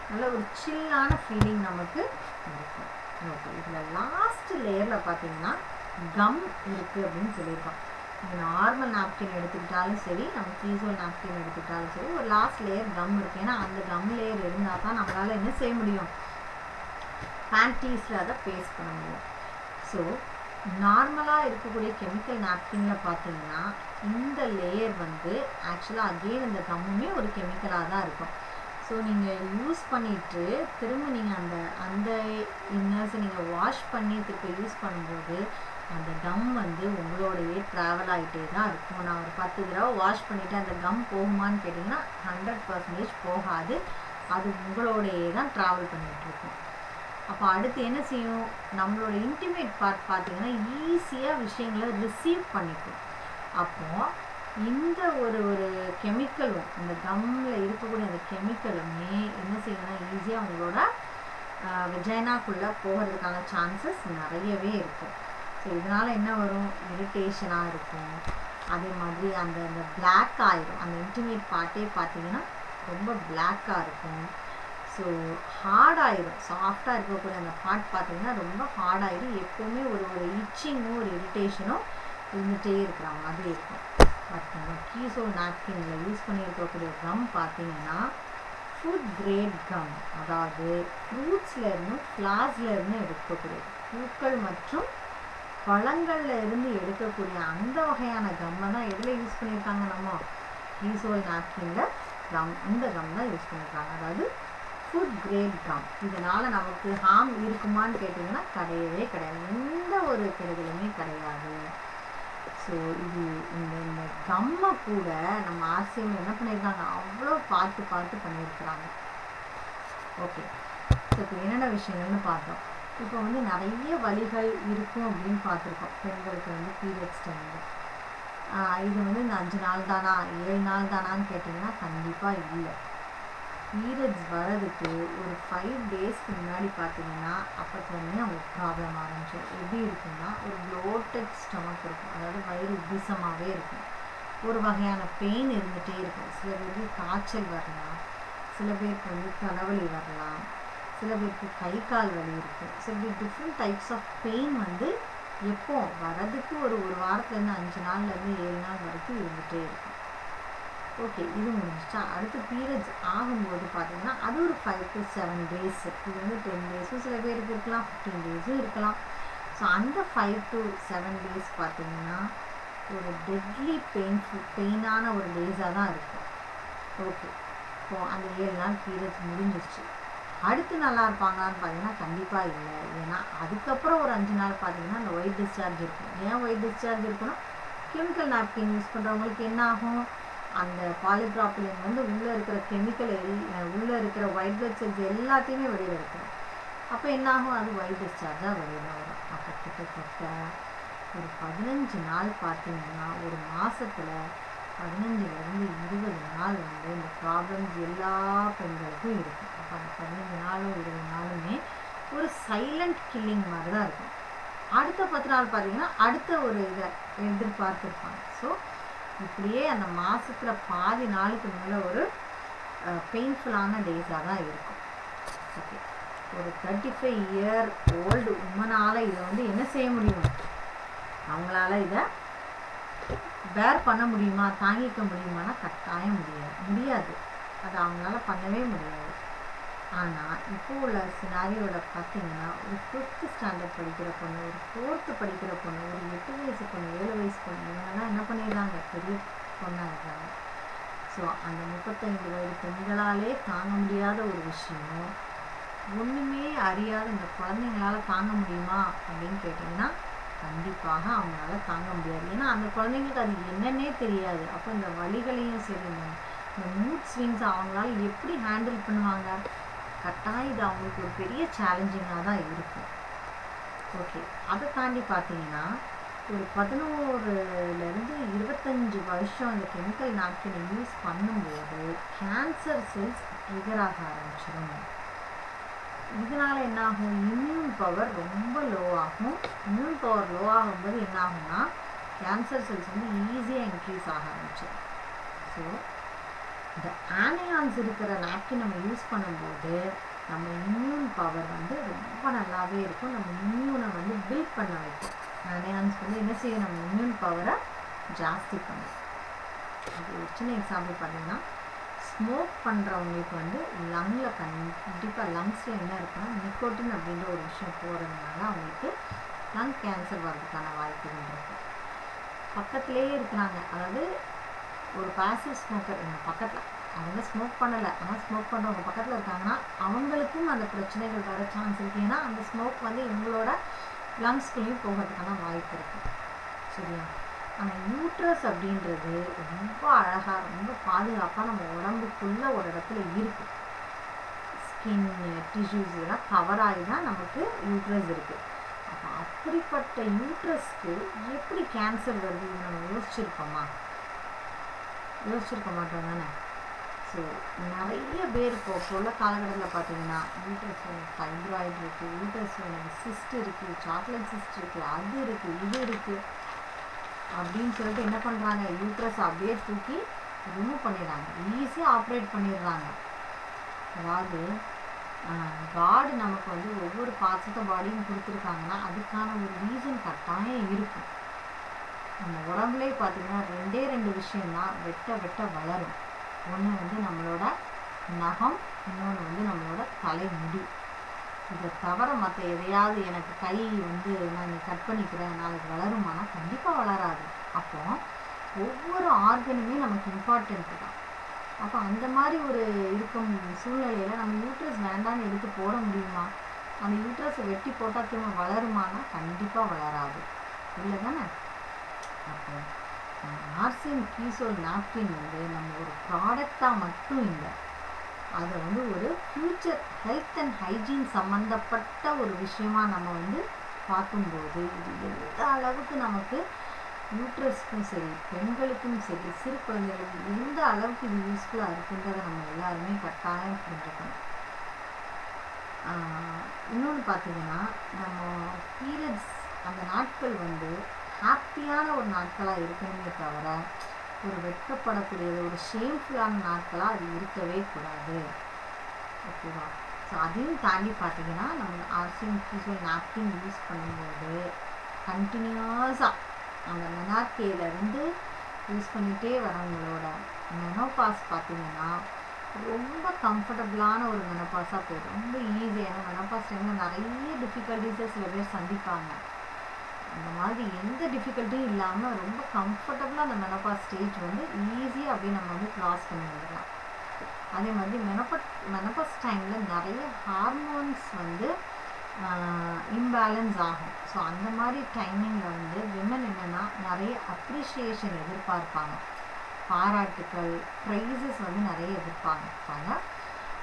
நல்ல ஒரு சில்லான ஃபீலிங் நமக்கு இருக்கும். ஓகே, இதில் லாஸ்ட் லேயரில் பார்த்தீங்கன்னா கம் இருக்குது அப்படின்னு சொல்லியிருக்கோம். இது நார்மல் நாப்கின் எடுத்துக்கிட்டாலும் சரி, நம்ம கீசோல் நாப்கின் எடுத்துக்கிட்டாலும் சரி, ஒரு லாஸ்ட் லேயர் கம் இருக்குது. ஏன்னா அந்த கம் லேயர் இருந்தால் தான் நம்மளால் என்ன செய்ய முடியும், பேண்டீஸில் அதை பேஸ்ட் பண்ண முடியும். ஸோ நார்மலாக இருக்கக்கூடிய கெமிக்கல் நாப்கினில் பார்த்தீங்கன்னா இந்த லேயர் வந்து ஆக்சுவலாக அகெயின் இந்த கம்முமே ஒரு கெமிக்கலாக தான் இருக்கும். ஸோ நீங்கள் யூஸ் பண்ணிவிட்டு திரும்ப நீங்கள் அந்த இன்னர்ஸை நீங்கள் வாஷ் பண்ணி திருப்பி யூஸ் பண்ணும்போது அந்த கம் வந்து உங்களோடையே ட்ராவல் ஆகிட்டே தான் இருக்கும். நான் ஒரு 10 தடவை வாஷ் பண்ணிவிட்டு அந்த கம் போகுமான்னு கேட்டிங்கன்னா 100% போகாது. அது உங்களோடையே தான் ட்ராவல் பண்ணிகிட்ருக்கும். அப்போ அடுத்து என்ன செய்யும், நம்மளோட இன்டிமேட் பார்ட் பார்த்தீங்கன்னா ஈஸியாக விஷயங்களை ரிசீவ் பண்ணிக்கும். அப்போது இந்த ஒரு கெமிக்கலும், இந்த கம்மில் இருக்கக்கூடிய அந்த கெமிக்கலுமே என்ன செய்யணும்னா ஈஸியாக உங்களோட வெஜைனாக்குள்ளே போகிறதுக்கான சான்சஸ் நிறையவே இருக்கும். ஸோ இதனால் என்ன வரும், இரிட்டேஷனாக இருக்கும். அதே மாதிரி அந்த பிளாக் ஆயிரும். அந்த இன்டிமேட் பார்ட்டே பார்த்தீங்கன்னா ரொம்ப பிளாக்காக இருக்கும். ஸோ ஹார்டாயிரும். சாஃப்டாக இருக்கக்கூடிய அந்த பார்ட் பார்த்தீங்கன்னா ரொம்ப ஹார்டாயிரும். எப்போவுமே ஒரு இச்சிங்கும் ஒரு இரிட்டேஷனும் இருந்துகிட்டே இருக்கிற மாதிரி இருக்கும். பட் நம்ம கீசோல் நாப்கினில் யூஸ் பண்ணியிருக்கக்கூடிய கம் பார்த்தீங்கன்னா ஃபுட் கிரேட் கம், அதாவது ஃப்ரூட்ஸ்லேருந்து ஃப்ளார்ஸ்லேருந்து எடுக்கக்கூடியது, பூக்கள் மற்றும் பழங்களில் இருந்து எடுக்கக்கூடிய அந்த வகையான கம்மை தான் எதில் யூஸ் பண்ணியிருக்காங்க, நம்ம கீசோல் நாப்கினில் இந்த கம் தான் யூஸ் பண்ணியிருக்காங்க. அதாவது ஃபுட் கிரேட் கம். இதனால் நமக்கு ஹார்ம் இருக்குமான்னு கேட்டிங்கன்னா கிடையவே கிடையாது. எந்த ஒரு கெடுதலுமே கிடையாது. ஸோ இது இந்த கம்மை கூட நம்ம RCM என்ன பண்ணியிருக்காங்க, அவ்வளோ பார்த்து பண்ணியிருக்கிறாங்க. ஓகே, ஸோ இப்போ என்னென்ன விஷயங்கள்னு பார்த்தோம். இப்போ வந்து நிறைய வலிகள் இருக்கும் அப்படின்னு பார்த்துருக்கோம் பெண்களுக்கு வந்து பீரியட்ஸ் டைமில். இது வந்து இந்த 5 நாள் தானா 7 நாள் தானான்னு கேட்டிங்கன்னா கண்டிப்பாக இல்லை. பீரியட்ஸ் வர்றதுக்கு ஒரு 5 டேஸ்க்கு முன்னாடி பார்த்தீங்கன்னா அப்போத்துலேருந்தே அவங்களுக்கு ப்ராப்ளம் ஆரம்பிச்சிடும். எப்படி இருக்குன்னா ஒரு ப்ளோட்டட் ஸ்டொமக் இருக்கும், அதாவது வயிறு உபிசமாகவே இருக்கும். ஒரு வகையான பெயின் இருந்துகிட்டே இருக்கும். சில பேருக்கு காய்ச்சல் வரலாம், சில பேருக்கு வந்து தலைவலி வரலாம், சில பேருக்கு கை கால் வலி இருக்கும். ஸோ இப்படி டிஃப்ரெண்ட் டைப்ஸ் ஆஃப் பெயின் வந்து எப்போ வரதுக்கு ஒரு வாரத்துலேருந்து 5 நாள்லேருந்து 7 நாள் வரைக்கும் இருந்துகிட்டே இருக்கும். ஓகே, இது முடிஞ்சிச்சா. அடுத்து பீரியட்ஸ் ஆகும்போது பார்த்தீங்கன்னா அது ஒரு 5 to 7 டேஸ். இது வந்து 10 டேஸும் சில பேருக்கு இருக்கலாம், 15 டேஸும் இருக்கலாம். ஸோ அந்த 5 to 7 டேஸ் பார்த்தீங்கன்னா ஒரு டெட்லி பெயினான ஒரு டேஸாக தான் இருக்கும். ஓகே, இப்போ அந்த 7 நாள் பீரியட்ஸ் முடிஞ்சிருச்சு. அடுத்து நல்லா இருப்பாங்களான்னு பார்த்தீங்கன்னா கண்டிப்பாக இல்லை. ஏன்னா அதுக்கப்புறம் ஒரு 5 நாள் பார்த்தீங்கன்னா அந்த ஒயிட் டிஸ்சார்ஜ் இருக்கும். ஏன் ஒயிட் டிஸ்சார்ஜ் இருக்குன்னா கெமிக்கல் நாப்கின் யூஸ் பண்ணுறவங்களுக்கு என்ன ஆகும், அந்த பாலிப்ராப்பிலின் வந்து உள்ளே இருக்கிற கெமிக்கலை உள்ளே இருக்கிற ஒயிட் பிளட் செல்ஸ் எல்லாத்தையுமே வெளியில் எடுக்கணும். அப்போ என்னாகும், அது ஒயிட் டிஸ்சார்ஜாக வெளியில் வரும். அப்போ கிட்டத்தட்ட ஒரு 15 நாள் பார்த்தீங்கன்னா ஒரு மாதத்தில் 15லேருந்து 20 நாள் வந்து இந்த ப்ராப்ளம்ஸ் எல்லா பெண்களுக்கும் இருக்கும். அப்போ அந்த 15 நாளும் 20 நாளுமே ஒரு சைலண்ட் கில்லிங் மாதிரி தான் இருக்கும். அடுத்த 10 நாள் பார்த்தீங்கன்னா அடுத்த ஒரு இதை எதிர்பார்த்துருப்பாங்க. ஸோ இப்படியே அந்த மாதத்தில் பாதி நாளுக்கு மேலே ஒரு பெயின்ஃபுல்லான டேஸாக தான் இருக்கும். ஓகே, ஒரு 35 இயர் ஓல்டு உமனால் இதை வந்து என்ன செய்ய முடியும், அவங்களால இதை பேர் பண்ண முடியுமா, தாங்கிக்க முடியுமானா கட்டாயம் முடியாது. அது அவங்களால பண்ணவே முடியாது. ஆனால் இப்போ உள்ள சினாரியோட பார்த்தீங்கன்னா ஒரு 5th ஸ்டாண்டர்ட் படிக்கிற பொண்ணு, ஒரு 4th படிக்கிற பொண்ணு, ஒரு 8 வயசு பொண்ணு, 7 வயசு பொண்ணு, இவங்கெல்லாம் என்ன பண்ணிடுறாங்க, பெரிய பொண்ணாகிடுறாங்க. ஸோ அந்த 35 வயது பெண்களாலே தாங்க முடியாத ஒரு விஷயம் ஒன்றுமே அறியாத இந்த குழந்தைங்களால் தாங்க முடியுமா அப்படின்னு கேட்டிங்கன்னா கண்டிப்பாக அவங்களால தாங்க முடியாது. ஏன்னா அந்த குழந்தைங்களுக்கு அது என்னன்னே தெரியாது. அப்போ இந்த வலிகளையும் சரி, இந்த மூட் ஸ்விங்ஸ் அவங்களால எப்படி ஹேண்டில் பண்ணுவாங்க, கட்டாயம் இது அவங்களுக்கு ஒரு பெரிய சேலஞ்சிங்காக தான் இருக்கும். ஓகே, அதை தாண்டி பார்த்தீங்கன்னா ஒரு 11லேருந்து 25 வருஷம் இந்த கெமிக்கல் நாப்கினை யூஸ் பண்ணும்போது கேன்சர் செல்ஸ் ட்ரிகர் ஆக ஆரம்பிச்சிடும். இதனால என்ன ஆகும், இம்யூன் பவர் ரொம்ப லோ ஆகும். இம்யூன் பவர் லோ ஆகும்போது என்ன ஆகும்னா கேன்சர் செல்ஸ் வந்து ஈஸியாக இன்க்ரீஸ் ஆக ஆரம்பிச்சிடும். ஸோ இந்த ஆனியான்ஸ் இருக்கிற நாப்கின் நம்ம யூஸ் பண்ணும்போது நம்ம இம்யூன் பவர் வந்து ரொம்ப நல்லாவே இருக்கும். நம்ம இம்யூனை வந்து பில்ட் பண்ண வைக்கும். ஆனியான்ஸ் வந்து என்ன செய்யும், நம்ம இம்யூன் பவரை ஜாஸ்தி பண்ணும். அது ஒரு சின்ன எக்ஸாம்பிள் பார்த்தீங்கன்னா ஸ்மோக் பண்ணுறவங்களுக்கு வந்து லங்கில் கண்டிப்பாக லங்ஸில் என்ன இருக்குன்னா நிக்கோட்டின் அப்படின்ற ஒரு விஷயம் போகிறதுனால அவங்களுக்கு லங் கேன்சர் வர்றதுக்கான வாய்ப்புகள் இருக்குது. பக்கத்துலேயே இருக்கிறாங்க, அதாவது ஒரு பாசிவ் ஸ்மோக்கர் எங்கள் பக்கத்தில், அவங்க ஸ்மோக் பண்ணலை ஆனால் ஸ்மோக் பண்ணுறவங்க பக்கத்தில் இருக்காங்கன்னா அவங்களுக்கும் அந்த பிரச்சனைகள் வர சான்ஸ் இருக்குது. ஏன்னா அந்த ஸ்மோக் வந்து இவங்களோட லங்ஸ்குள்ளேயும் போகிறதுக்கான வாய்ப்பு இருக்குது. சரியா? ஆனால் யூட்ரஸ் அப்படின்றது ரொம்ப அழகாக ரொம்ப பாதுகாப்பாக நம்ம உடம்புக்குள்ளே ஒரு இடத்துல இருக்குது. ஸ்கின் டிஷ்யூஸ் இதெல்லாம் கவர் ஆகி தான் நமக்கு யூட்ரஸ் இருக்குது. அப்போ அப்படிப்பட்ட யூட்ரஸ்க்கு எப்படி கேன்சர் வருது நம்ம யோசிச்சிருக்க மாட்டோம் தானே. ஸோ நிறைய பேர் இப்போ உள்ள காலகட்டத்தில் பார்த்தீங்கன்னா யூட்ரஸில் ஃபைப்ராய்டு இருக்குது, யூட்ரஸில் எனக்கு சிஸ்ட் இருக்குது, சாக்லேட் சிஸ்ட் இருக்குது, அது இருக்குது, இது இருக்குது அப்படின்னு சொல்லிட்டு என்ன பண்ணுறாங்க, யூட்ரஸ் அப்படியே தூக்கி ரிமூவ் பண்ணிடுறாங்க, ஈஸியாக ஆப்ரேட் பண்ணிடுறாங்க. அதாவது காடு நமக்கு வந்து ஒவ்வொரு பார்ட்ஸ் ஆஃப் த பாடியும் கொடுத்துருக்காங்கன்னா அதுக்கான ஒரு ரீசன் கட்டாயம் இருக்கும். நம்ம உடம்புலே பார்த்தீங்கன்னா 2 விஷயம்தான் வெட்ட வளரும். ஒன்று வந்து நம்மளோட நகம், இன்னொன்று வந்து நம்மளோட தலைமுடி. இதை தவிர மற்ற எதையாவது எனக்கு கை வந்து நான் கட் பண்ணிக்கிறேன் நாளைக்கு வளருமானா கண்டிப்பாக வளராது. அப்போ ஒவ்வொரு ஆர்கனுமே நமக்கு இம்பார்ட்டன்ட்டு தான். அப்போ அந்த மாதிரி ஒரு இருக்கும் சூழ்நிலையில் நம்ம யூட்ரஸ் வேண்டான்னு எடுத்து போட முடியுமா, அந்த யூட்ரஸை வெட்டி போட்டால் திரும்ப வளருமானா கண்டிப்பாக வளராது, இல்லை தானே. அப்போ ஆர்சிஎம் கீசோல் நாப்கின் வந்து நம்ம ஒரு ப்ராடக்டாக மட்டும் இல்லை, அதை வந்து ஒரு ஃப்யூச்சர் ஹெல்த் அண்ட் ஹைஜீன் சம்மந்தப்பட்ட ஒரு விஷயமா நம்ம வந்து பார்க்கும்போது இது எந்த அளவுக்கு நமக்கு யூட்ரஸ்க்கும் சரி, பெண்களுக்கும் சரி, சிறு குழந்தைகளுக்கும் எந்த அளவுக்கு இது யூஸ்ஃபுல்லாக இருக்குன்றதை நம்ம எல்லாருமே கட்டாயம் புரிஞ்சுக்கணும். இன்னொன்று பார்த்தீங்கன்னா நம்ம பீரியட்ஸ் அந்த நாட்கள் வந்து ஹாப்பியான ஒரு நாட்களாக இருக்கணுமே தவிர ஒரு வெட்கப்படக்கூடியது, ஒரு ஷேம்ஃபுல்லான நாட்களாக அது இருக்கவே கூடாது. ஓகேவா? ஸோ அதையும் தாண்டி பார்த்தீங்கன்னா நம்ம ஆர்சிஎம் கீசோல் நாப்கின் யூஸ் பண்ணும்போது கண்டினியூஸாக அந்த மெனார்கேலேருந்து யூஸ் பண்ணிகிட்டே வரவங்களோட மெனோபாஸ் பார்த்தீங்கன்னா ரொம்ப கம்ஃபர்டபுளான ஒரு மெனோபாஸாக போயிடும். ரொம்ப ஈஸியான மெனோபாஸ் டைமில் நிறைய டிஃபிகல்ட்டிஸை சில பேர் சந்திப்பாங்க. அந்த மாதிரி எந்த டிஃபிகல்ட்டியும் இல்லாமல் ரொம்ப கம்ஃபர்டபுளாக அந்த மெனோபாஸ் ஸ்டேஜ் வந்து ஈஸியாக அப்படியே நம்ம வந்து க்ராஸ் பண்ணி வந்துடலாம். அதே மாதிரி மெனோபாஸ் டைமில் நிறைய ஹார்மோன்ஸ் வந்து இம்பேலன்ஸ் ஆகும். ஸோ அந்த மாதிரி டைமிங்கில் வந்து விமன் என்னென்னா நிறைய அப்ரிஷியேஷன் எதிர்பார்ப்பாங்க, பாராட்டுக்கள், ப்ரைஸஸ் வந்து நிறைய எதிர்பார்ப்பாங்க.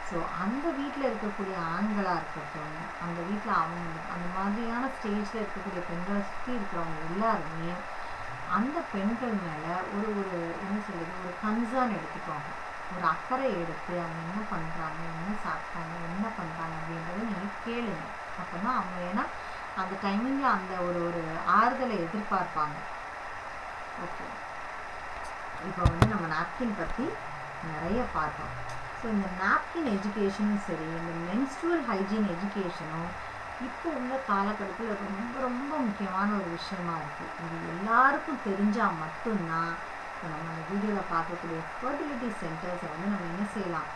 ஸோ அந்த வீட்டில் இருக்கக்கூடிய ஆண்களாக இருக்கட்டும், அந்த வீட்டில் அவங்க அந்த மாதிரியான ஸ்டேஜில் இருக்கக்கூடிய பெண்களை சுற்றி இருக்கிறவங்க எல்லாருமே அந்த பெண்கள் மேலே ஒரு என்ன சொல்கிறது, ஒரு கன்சர்ன் எடுத்துக்கோங்க, ஒரு அக்கறை எடுத்து அவங்க என்ன பண்ணுறாங்க, என்ன சாப்பிட்டாங்க, என்ன பண்ணுறாங்க அப்படின்றத நீங்கள் கேளுங்க. அப்போ தான் அவங்க ஏன்னா அந்த டைமிங்கில் அந்த ஒரு ஆறுதலை எதிர்பார்ப்பாங்க. ஓகே, இப்போ வந்து நம்ம நாப்கின் பற்றி நிறைய பார்த்தோம். ஸோ இந்த நாப்கின் எஜுகேஷனும் சரி, இந்த மென்ஸ்ட்ருவல் ஹைஜீன் எஜுகேஷனும் இப்போ உள்ள காலகட்டத்தில் ரொம்ப ரொம்ப முக்கியமான ஒரு விஷயமா இருக்குது. இது எல்லாருக்கும் தெரிஞ்சால் மட்டும்தான் இப்போ நம்ம அந்த வீடியோவில் பார்க்கக்கூடிய ஃபர்டிலிட்டி சென்டர்ஸை வந்து நம்ம என்ன செய்யலாம்,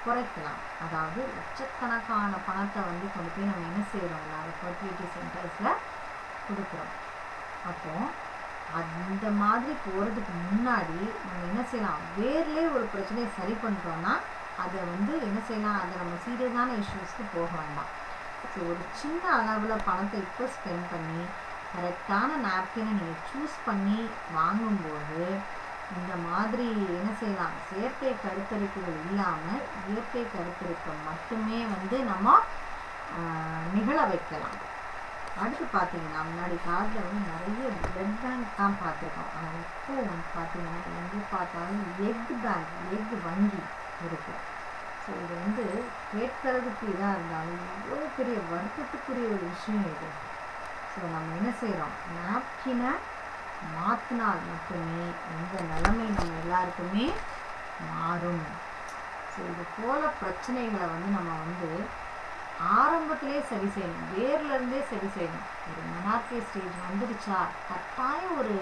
குறைக்கலாம். அதாவது லட்சக்கணக்கான பணத்தை வந்து கொண்டு போய் நம்ம என்ன செய்கிறோம், எல்லாரும் ஃபர்டிலிட்டி சென்டர்ஸில் கொடுக்குறோம். அப்போது அந்த மாதிரி போகிறதுக்கு முன்னாடி நம்ம என்ன செய்யலாம், வேர்லேயே ஒரு பிரச்சனையை சரி பண்ணுறோன்னா அதை வந்து என்ன செய்யலாம், அதை நம்ம சீரியஸான இஷ்யூஸ்க்கு போக வேண்டாம். ஸோ ஒரு சின்ன அளவில் பணத்தை இப்போ ஸ்பெண்ட் பண்ணி கரெக்டான நாப்கினை நீங்கள் சூஸ் பண்ணி வாங்கும்போது இந்த மாதிரி என்ன செய்யலாம், செயற்கை கருத்தரிப்புகள் இல்லாமல் இயற்கை கருத்தரிப்பை மட்டுமே வந்து நம்ம நிகழ வைக்கலாம். அடுத்து பார்த்தீங்கன்னா முன்னாடி காலத்தில் வந்து நிறைய பிளட் பேங்க் தான் பார்த்துருக்கோம். ஆனால் இப்போ வந்து பார்த்தீங்கன்னா எங்கே பார்த்தாலும் எக் பேங்க், எக் வங்கி இருக்குது. ஸோ இது வந்து கேட்கறதுக்கு இதாக இருந்தாலும் எவ்வளோ பெரிய வருத்தத்துக்குரிய ஒரு விஷயம் இது. ஸோ நம்ம என்ன செய்கிறோம், நாப்கினை மாற்றினால் மட்டுமே இந்த நிலைமை நம்ம எல்லாருக்குமே மாறும். ஸோ இது போல் பிரச்சனைகளை வந்து நம்ம வந்து ஆரம்பத்திலே சரி செய்யணும், வேர்லேருந்தே சரி செய்யணும். ஒரு மெனார்கே ஸ்டேஜ் வந்துடுச்சா கட்டாயம் ஒரு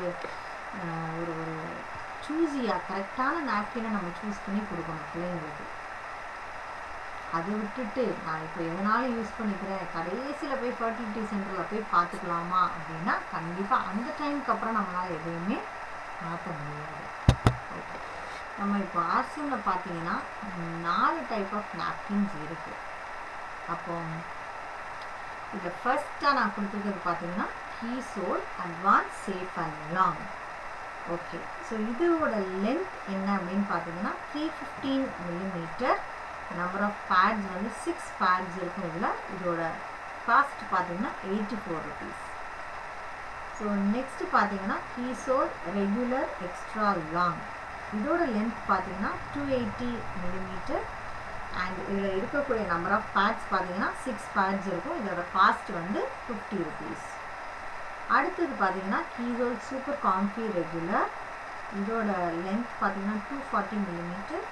ஒரு ஒரு சூஸியாக கரெக்டான நாப்கினை நம்ம சூஸ் பண்ணி கொடுக்கணும் பிள்ளைங்களுக்கு. அதை விட்டுட்டு நான் இப்போ எதனாலும் யூஸ் பண்ணிக்கிறேன், கடைசியில் போய் ஃபர்டிலிட்டி சென்டரில் போய் பார்த்துக்கலாமா அப்படின்னா கண்டிப்பாக அந்த டைமுக்கு அப்புறம் நம்மளால் எதுவுமே மாற்ற முடியாது. ஓகே, நம்ம இப்போ ஆர்சிஎம்மில் பார்த்தீங்கன்னா 4 டைப் ஆஃப் நாப்கின்ஸ் இருக்குது. அப்போ இதில் ஃபர்ஸ்ட்டாக நான் கொடுத்துருக்கிறது பார்த்தீங்கன்னா கீசோல் advance safe and long. Okay, so இதோட லென்த் என்ன அப்படின்னு பார்த்தீங்கன்னா 315 millimeter. நம்பர் ஆஃப் பேட்ஸ் வந்து 6 பேட்ஸ் இருக்கும். இதோட காஸ்ட் பார்த்தீங்கன்னா 84 rupees. ஸோ நெக்ஸ்ட் பார்த்தீங்கன்னா கீசோல் ரெகுலர் எக்ஸ்ட்ரா லாங். இதோட லென்த் பார்த்தீங்கன்னா 280 millimeter. அண்ட் இதில் இருக்கக்கூடிய நம்பர் ஆஃப் பேட்ஸ் பார்த்தீங்கன்னா 6 பேட்ஸ் இருக்கும். இதோட காஸ்ட் வந்து 50 rupees. அடுத்தது பார்த்தீங்கன்னா கீசோல் சூப்பர் காம்ஃபி ரெகுலர். இதோட லென்த் பார்த்தீங்கன்னா 240 millimeter.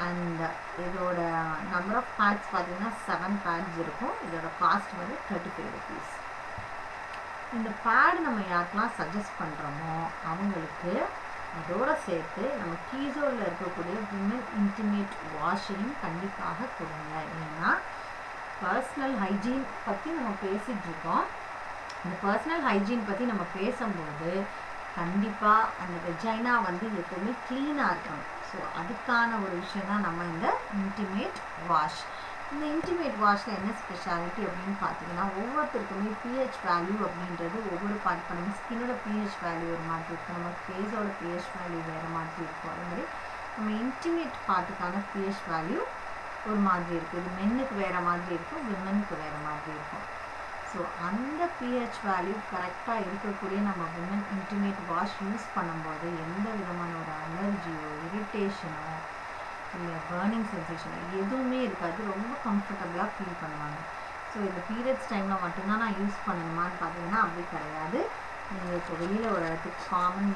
அண்ட் இதோட நம்பர் ஆஃப் பேட்ஸ் பார்த்தீங்கன்னா 7 பேட்ஸ் இருக்கும். இதோட காஸ்ட் வந்து 35 rupees. இந்த பேட் நம்ம யாருக்கெல்லாம் சஜஸ்ட் பண்ணுறோமோ அவங்களுக்கு அதோடு சேர்த்து நம்ம கீசோலில் இருக்கக்கூடிய விமன் இன்டிமேட் வாஷையும் கண்டிப்பாக கொடுங்க. ஏன்னா பர்சனல் ஹைஜீன் பற்றி நம்ம பேசிகிட்ருக்கோம். இந்த பர்சனல் ஹைஜீன் பற்றி நம்ம பேசும்போது கண்டிப்பாக அந்த வெஜைனா வந்து எப்போவுமே க்ளீனாக இருக்கணும். ஸோ அதுக்கான ஒரு விஷயம் தான் நம்ம இந்த இன்டிமேட் வாஷ். இந்த இன்டிமேட் வாஷில் என்ன ஸ்பெஷாலிட்டி அப்படின்னு பார்த்தீங்கன்னா ஒவ்வொருத்தருக்குமே pH வேல்யூ அப்படின்றது ஒவ்வொரு பார்ட் இப்போ நம்ம ஸ்கின்னோட pH வேல்யூ ஒரு மாதிரி இருக்கும், நம்ம ஃபேஸோட pH வேல்யூ வேறு மாதிரி இருக்கும். அதே மாதிரி நம்ம இன்டிமேட் பார்ட்டுக்கான pH வேல்யூ ஒரு மாதிரி இருக்குது. இது மென்னுக்கு வேறு மாதிரி இருக்கும், விமனுக்கு வேறு மாதிரி இருக்கும். ஸோ அந்த pH வேல்யூ கரெக்டாக இருக்கக்கூடிய நம்ம விமன் இன்டிமேட் வாஷ் யூஸ் பண்ணும்போது எந்த விதமான ஒரு அலர்ஜியோ இரிட்டேஷனோ இல்லை பர்னிங் சென்சேஷனோ எதுவுமே இருக்காது. ரொம்ப கம்ஃபர்டபுளாக ஃபீல் பண்ணுவாங்க. ஸோ இந்த பீரியட்ஸ் டைமில் மட்டும்தான் நான் யூஸ் பண்ணணுமான்னு பார்த்தீங்கன்னா அப்படி கிடையாது. நீங்கள் இப்போ வெளியில் ஒரு இடத்துக்கு காமன்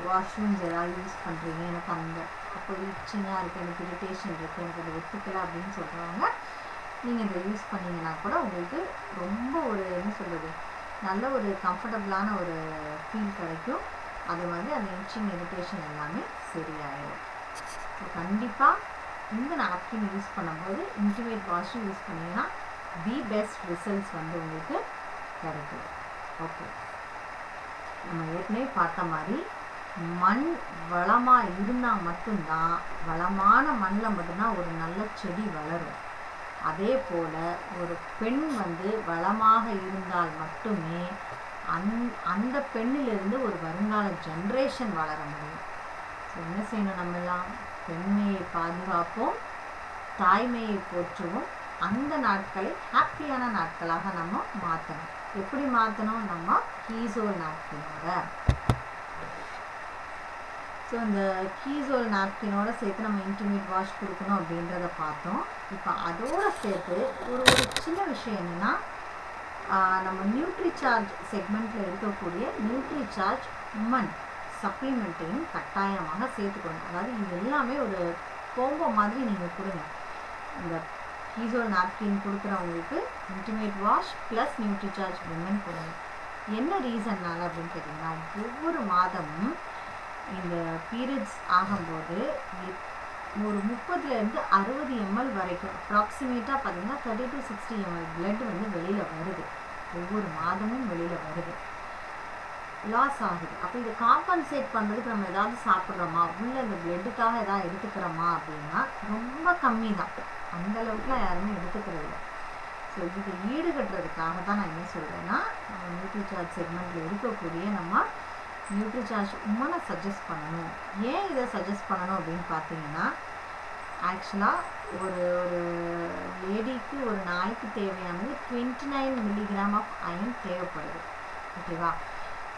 வாஷ்ரூம்ஸ் ஏதாவது யூஸ் பண்ணுறீங்க, எனக்கு அந்த அப்போ இச்சிங்காக இருக்குது, எனக்கு இரிட்டேஷன் இருக்குது, எனக்கு அது ஒத்துக்கலை அப்படின்னு சொல்கிறவங்க நீங்கள் இதை யூஸ் பண்ணிங்கன்னா கூட உங்களுக்கு ரொம்ப ஒரு என்ன சொல்கிறது நல்ல ஒரு கம்ஃபர்டபுளான ஒரு ஃபீல் கிடைக்கும். அதே மாதிரி அந்த இன்ச்சிங் இரிட்டேஷன் எல்லாமே சரியாயிடும். ஸோ கண்டிப்பாக இந்த நாப்கின் யூஸ் பண்ணும்போது இன்டிமேட் வாஷும் யூஸ் பண்ணிங்கன்னா தி பெஸ்ட் ரிசல்ட்ஸ் வந்து உங்களுக்கு கிடைக்கும். ஓகே, நம்ம ஏற்கனவே பார்த்த மாதிரி மண் வளமாக இருந்தால் மட்டும்தான், வளமான மண்ணில் மட்டும்தான் ஒரு நல்ல செடி வளரும். அதே போல் ஒரு பெண் வந்து வளமாக இருந்தால் மட்டுமே அந்த பெண்ணிலிருந்து ஒரு வருங்கால ஜென்ரேஷன் வளர முடியும். ஸோ என்ன செய்யணும், நம்மெல்லாம் பெண்மையை பாதுகாப்போம், தாய்மையை போற்றுவோம். அந்த நாட்களை ஹாப்பியான நாட்களாக நம்ம மாற்றணும். எப்படி மாற்றணும், நம்ம கீசோல் நாப்கினோட. ஸோ இந்த கீசோல் நாப்கினோட சேர்த்து நம்ம இன்டிமேட் வாஷ் கொடுக்கணும் அப்படின்றத பார்த்தோம். இப்போ அதோடு சேர்த்து ஒரு சின்ன விஷயம் என்னென்னா, நம்ம நியூட்ரிசார்ஜ் செக்மெண்ட்டில் இருக்கக்கூடிய நியூட்ரிசார்ஜ் உமன் சப்ளிமெண்ட்டையும் கட்டாயமாக சேர்த்துக்கணும். அதாவது இது எல்லாமே ஒரு கோம்போ மாதிரி நீங்கள் கொடுங்க. இந்த கீசோல் நாப்கின் கொடுக்குறவங்களுக்கு intimate wash plus Nutricharge women கொடுங்க. என்ன ரீசன்னால அப்படின்னு கேட்டிங்கன்னா, ஒவ்வொரு மாதமும் இந்த பீரியட்ஸ் ஆகும்போது ஒரு 30லேருந்து 60 ml வரைக்கும் அப்ராக்சிமேட்டாக பார்த்தீங்கன்னா 30 to 60 ml பிளட் வந்து வெளியில் வருது. ஒவ்வொரு மாதமும் வெளியில் வருது, லாஸ் ஆகுது. அப்போ இதை காம்பன்சேட் பண்ணுறதுக்கு நம்ம ஏதாவது சாப்பிட்றோமா, உள்ள இந்த பிளட்டுக்காக ஏதாவது எடுத்துக்கிறோமா அப்படின்னா ரொம்ப கம்மி தான். அந்த அளவுக்குலாம் யாருமே எடுத்துக்கிறது இல்லை. ஸோ இதை ஈடுகட்டுறதுக்காக தான் நான் என்ன சொல்கிறேன்னா, நம்ம நியூட்ரிசார்ஜ் செக்மெண்ட்டில் இருக்கக்கூடிய நம்ம நியூட்ரிசார்ஜ் உமனை சஜஸ்ட் பண்ணணும். ஏன் இதை சஜஸ்ட் பண்ணணும் அப்படின்னு பார்த்தீங்கன்னா, ஆக்சுவலாக ஒரு லேடிக்கு ஒரு நாளைக்கு தேவையானது 29 மில்லிகிராம் ஆஃப் அயன் தேவைப்படுது. ஓகேவா?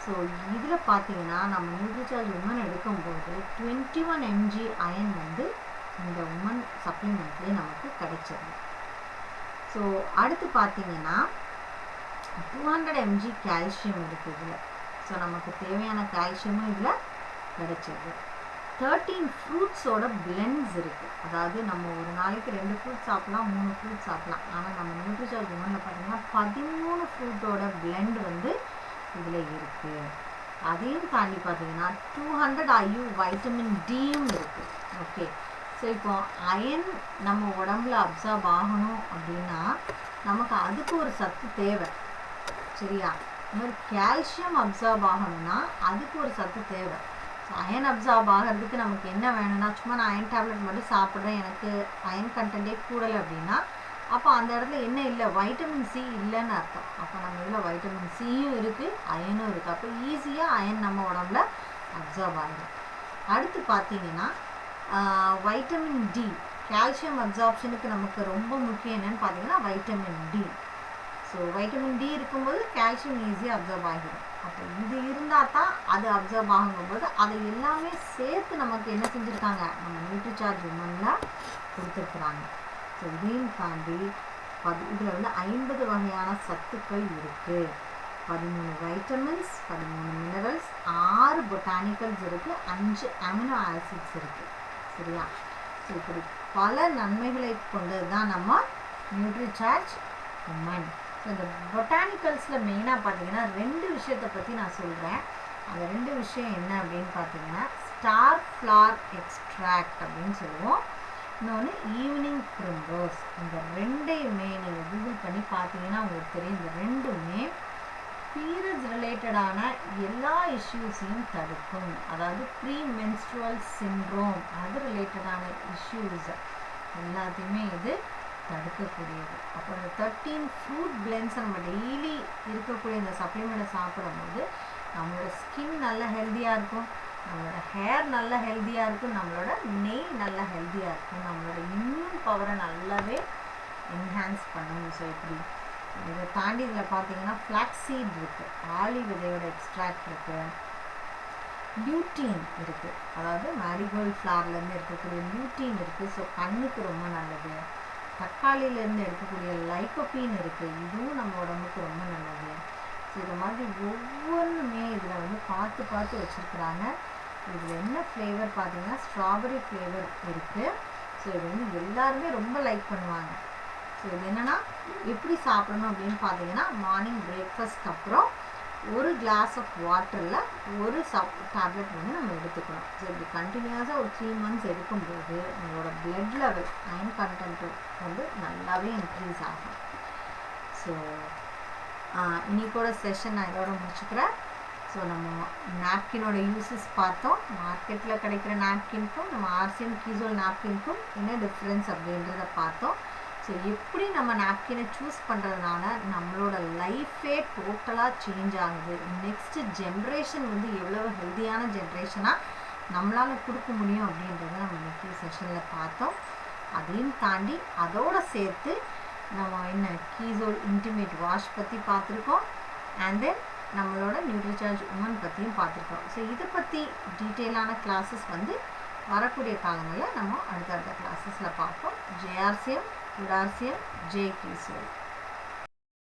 ஸோ இதில் பார்த்தீங்கன்னா நம்ம நியூட்ரிசார்ஜ் உமன் எடுக்கும்போது 21 mg அயன் வந்து இந்த உமன் சப்ளிமெண்ட்லேயே நமக்கு கிடைச்சிருது. ஸோ அடுத்து பார்த்தீங்கன்னா 200 mg கால்சியம் இருக்குது இதில். ஸோ நமக்கு தேவையான கால்சியமும் இதில் கிடைச்சிருது. 13 ஃப்ரூட்ஸோட பிளெண்ட்ஸ் இருக்குது. அதாவது நம்ம ஒரு நாளைக்கு 2 ஃப்ரூட் சாப்பிட்லாம், 3 ஃப்ரூட் சாப்பிட்லாம். ஆனால் நம்ம நியூட்ரிசார்ஜ் உமனில் பார்த்தீங்கன்னா 13 ஃப்ரூட்டோட பிளெண்ட் வந்து இதில் இருக்குது. அதையும் தாண்டி பார்த்தீங்கன்னா 200 IU வைட்டமின் டியும் இருக்குது. ஓகே, ஸோ இப்போ அயன் நம்ம உடம்புல அப்சார்ப் ஆகணும் அப்படின்னா நமக்கு அதுக்கு ஒரு சத்து தேவை, சரியா? இந்த மாதிரி கால்சியம் அப்சார்ப் ஆகணும்னா அதுக்கு ஒரு சத்து தேவை. ஸோ அயன் அப்சார்ப் ஆகிறதுக்கு நமக்கு என்ன வேணும்னா, சும்மா நான் அயன் டேப்லெட் மட்டும் சாப்பிட்றேன், எனக்கு அயன் கண்டென்ட்டே கூடலை அப்படின்னா அப்போ அந்த இடத்துல என்ன இல்லை, வைட்டமின் சி இல்லைன்னு அர்த்தம். அப்போ நம்ம இதில் வைட்டமின் சியும் இருக்குது, அயனும் இருக்குது. அப்போ ஈஸியாக அயன் நம்ம உடம்புல அப்சார்ப் ஆகிடும். அடுத்து பார்த்தீங்கன்னா வைட்டமின் டி, கால்சியம் அப்சார்ப்ஷனுக்கு நமக்கு ரொம்ப முக்கியம் என்னென்னு பார்த்தீங்கன்னா vitamin D. So vitamin D இருக்கும்போது கால்சியம் ஈஸியாக அப்சார்ப் ஆகிடும். அப்போ இது இருந்தால் தான் அது அப்சார்ப் ஆகும்போது அதை எல்லாமே சேர்த்து நமக்கு என்ன செஞ்சுருக்காங்க, நம்ம நியூட்ரிசார்ஜ் உமனில் கொடுத்துருக்குறாங்க. ஸோ இதையும் தாண்டி இதில் வந்து 50 வகையான சத்துக்கள் இருக்குது. 13 வைட்டமின்ஸ், 13 மினரல்ஸ், 6 பொட்டானிக்கல்ஸ் இருக்குது, 5 அமினோ ஆசிட்ஸ் இருக்குது, சரியா? ஸோ இப்படி பல நன்மைகளை கொண்டது தான் நம்ம நியூட்ரிசார்ஜ் உமன். ஸோ இந்த பொட்டானிக்கல்ஸில் மெயினாக பார்த்தீங்கன்னா 2 விஷயத்தை பற்றி நான் சொல்கிறேன். அந்த 2 விஷயம் என்ன அப்படின்னு பார்த்தீங்கன்னா, ஸ்டார் ஃப்ளார் எக்ஸ்ட்ராக்ட் அப்படின்னு சொல்லுவோம், இன்னொன்று ஈவினிங் ப்ரிம்ரோஸ். இந்த 2யுமே நீங்கள் கூகுள் பண்ணி பார்த்தீங்கன்னா உங்களுக்கு தெரியும். இந்த 2மே பீரியட்ஸ் ரிலேட்டடான எல்லா இஷ்யூஸையும் தடுக்கும். அதாவது ப்ரீ மென்ஸ்ட்ருவல் சிண்ட்ரோம், அது ரிலேட்டடான இஷ்யூஸ் எல்லாத்தையுமே இது தடுக்கக்கூடியது. அப்போ இந்த 13 ஃப்ரூட் பிளெண்ட்ஸை நம்ம டெய்லி இருக்கக்கூடிய இந்த சப்ளிமெண்ட்டை சாப்பிடும்போது நம்மளோட ஸ்கின் நல்ல ஹெல்த்தியாக இருக்கும், நம்மளோட ஹேர் நல்ல ஹெல்த்தியாக இருக்கும், நம்மளோட நெய் நல்ல ஹெல்த்தியாக இருக்கும், நம்மளோட இம்யூன் பவரை நல்லாவே என்ஹான்ஸ் பண்ணும். ஸோ இப்படி இதை தாண்டி இதில் பார்த்தீங்கன்னா ஃப்ளாக்ஸ் சீட் இருக்குது, ஆலி விதையோட எக்ஸ்ட்ராக்ட் இருக்குது, லியூட்டீன் இருக்குது, அதாவது மேரிகோல்ட் ஃப்ளார்லேருந்து இருக்கக்கூடிய லியூட்டீன் இருக்குது. ஸோ கண்ணுக்கு ரொம்ப நல்லது. தக்காளியிலேருந்து எடுக்கக்கூடிய லைக்கோபீன் இருக்குது, இதுவும் நம்ம உடம்புக்கு ரொம்ப நல்லது. ஸோ இது மாதிரி ஒவ்வொன்றுமே இதில் வந்து பார்த்து பார்த்து வச்சுருக்குறாங்க. இதில் என்ன ஃப்ளேவர் பார்த்தீங்கன்னா ஸ்ட்ராபெரி ஃப்ளேவர் இருக்குது. ஸோ இது வந்து எல்லாருமே ரொம்ப லைக் பண்ணுவாங்க. ஸோ இது என்னென்னா எப்படி சாப்பிடணும் அப்படின்னு பார்த்தீங்கன்னா, மார்னிங் பிரேக்ஃபாஸ்ட்க்கு அப்புறம் ஒரு கிளாஸ் ஆஃப் வாட்டரில் ஒரு டேப்லெட் வந்து நம்ம எடுத்துக்கணும். ஸோ இப்படி கண்டினியூஸாக ஒரு 3 months எடுக்கும்போது நம்மளோட பிளட் லெவல், அயன் கண்டென்ட்டு வந்து நல்லாவே இன்க்ரீஸ் ஆகும். ஸோ இன்னைக்கோட செஷன் நான் இதோட முடிச்சுக்கிறேன். ஸோ நம்ம நாப்கினோட யூஸஸ் பார்த்தோம். மார்க்கெட்டில் கிடைக்கிற நாப்கின்க்கும் நம்ம ஆர்சிஎம் கீசோல் நாப்கின்க்கும் என்ன டிஃப்ரென்ஸ் அப்படின்றத பார்த்தோம். ஸோ எப்படி நம்ம நாப்கினை சூஸ் பண்ணுறதுனால நம்மளோட லைஃபே டோட்டலாக சேஞ்ச் ஆகுது. நெக்ஸ்ட் ஜென்ரேஷன் வந்து எவ்வளோ ஹெல்த்தியான ஜென்ரேஷனாக நம்மளால் கொடுக்க முடியும் அப்படின்றத நம்ம இன்னைக்கு செஷனில் பார்த்தோம். அதையும் தாண்டி அதோடு சேர்த்து நம்ம என்ன கீசோல் இன்டிமேட் வாஷ் பற்றி பார்த்துருக்கோம். அண்ட் தென் நம்மளோட நியூட்ரிசார்ஜ் உமன் பற்றியும் பார்த்துருக்கோம். ஸோ இதை பற்றி டீட்டெயிலான கிளாஸஸ் வந்து வரக்கூடிய காலங்களில் நம்ம அடுத்தடுத்த கிளாஸஸில் பார்ப்போம். ஜேஆர்சிஎம், குடார்சிஎம், ஜே கீசோல்.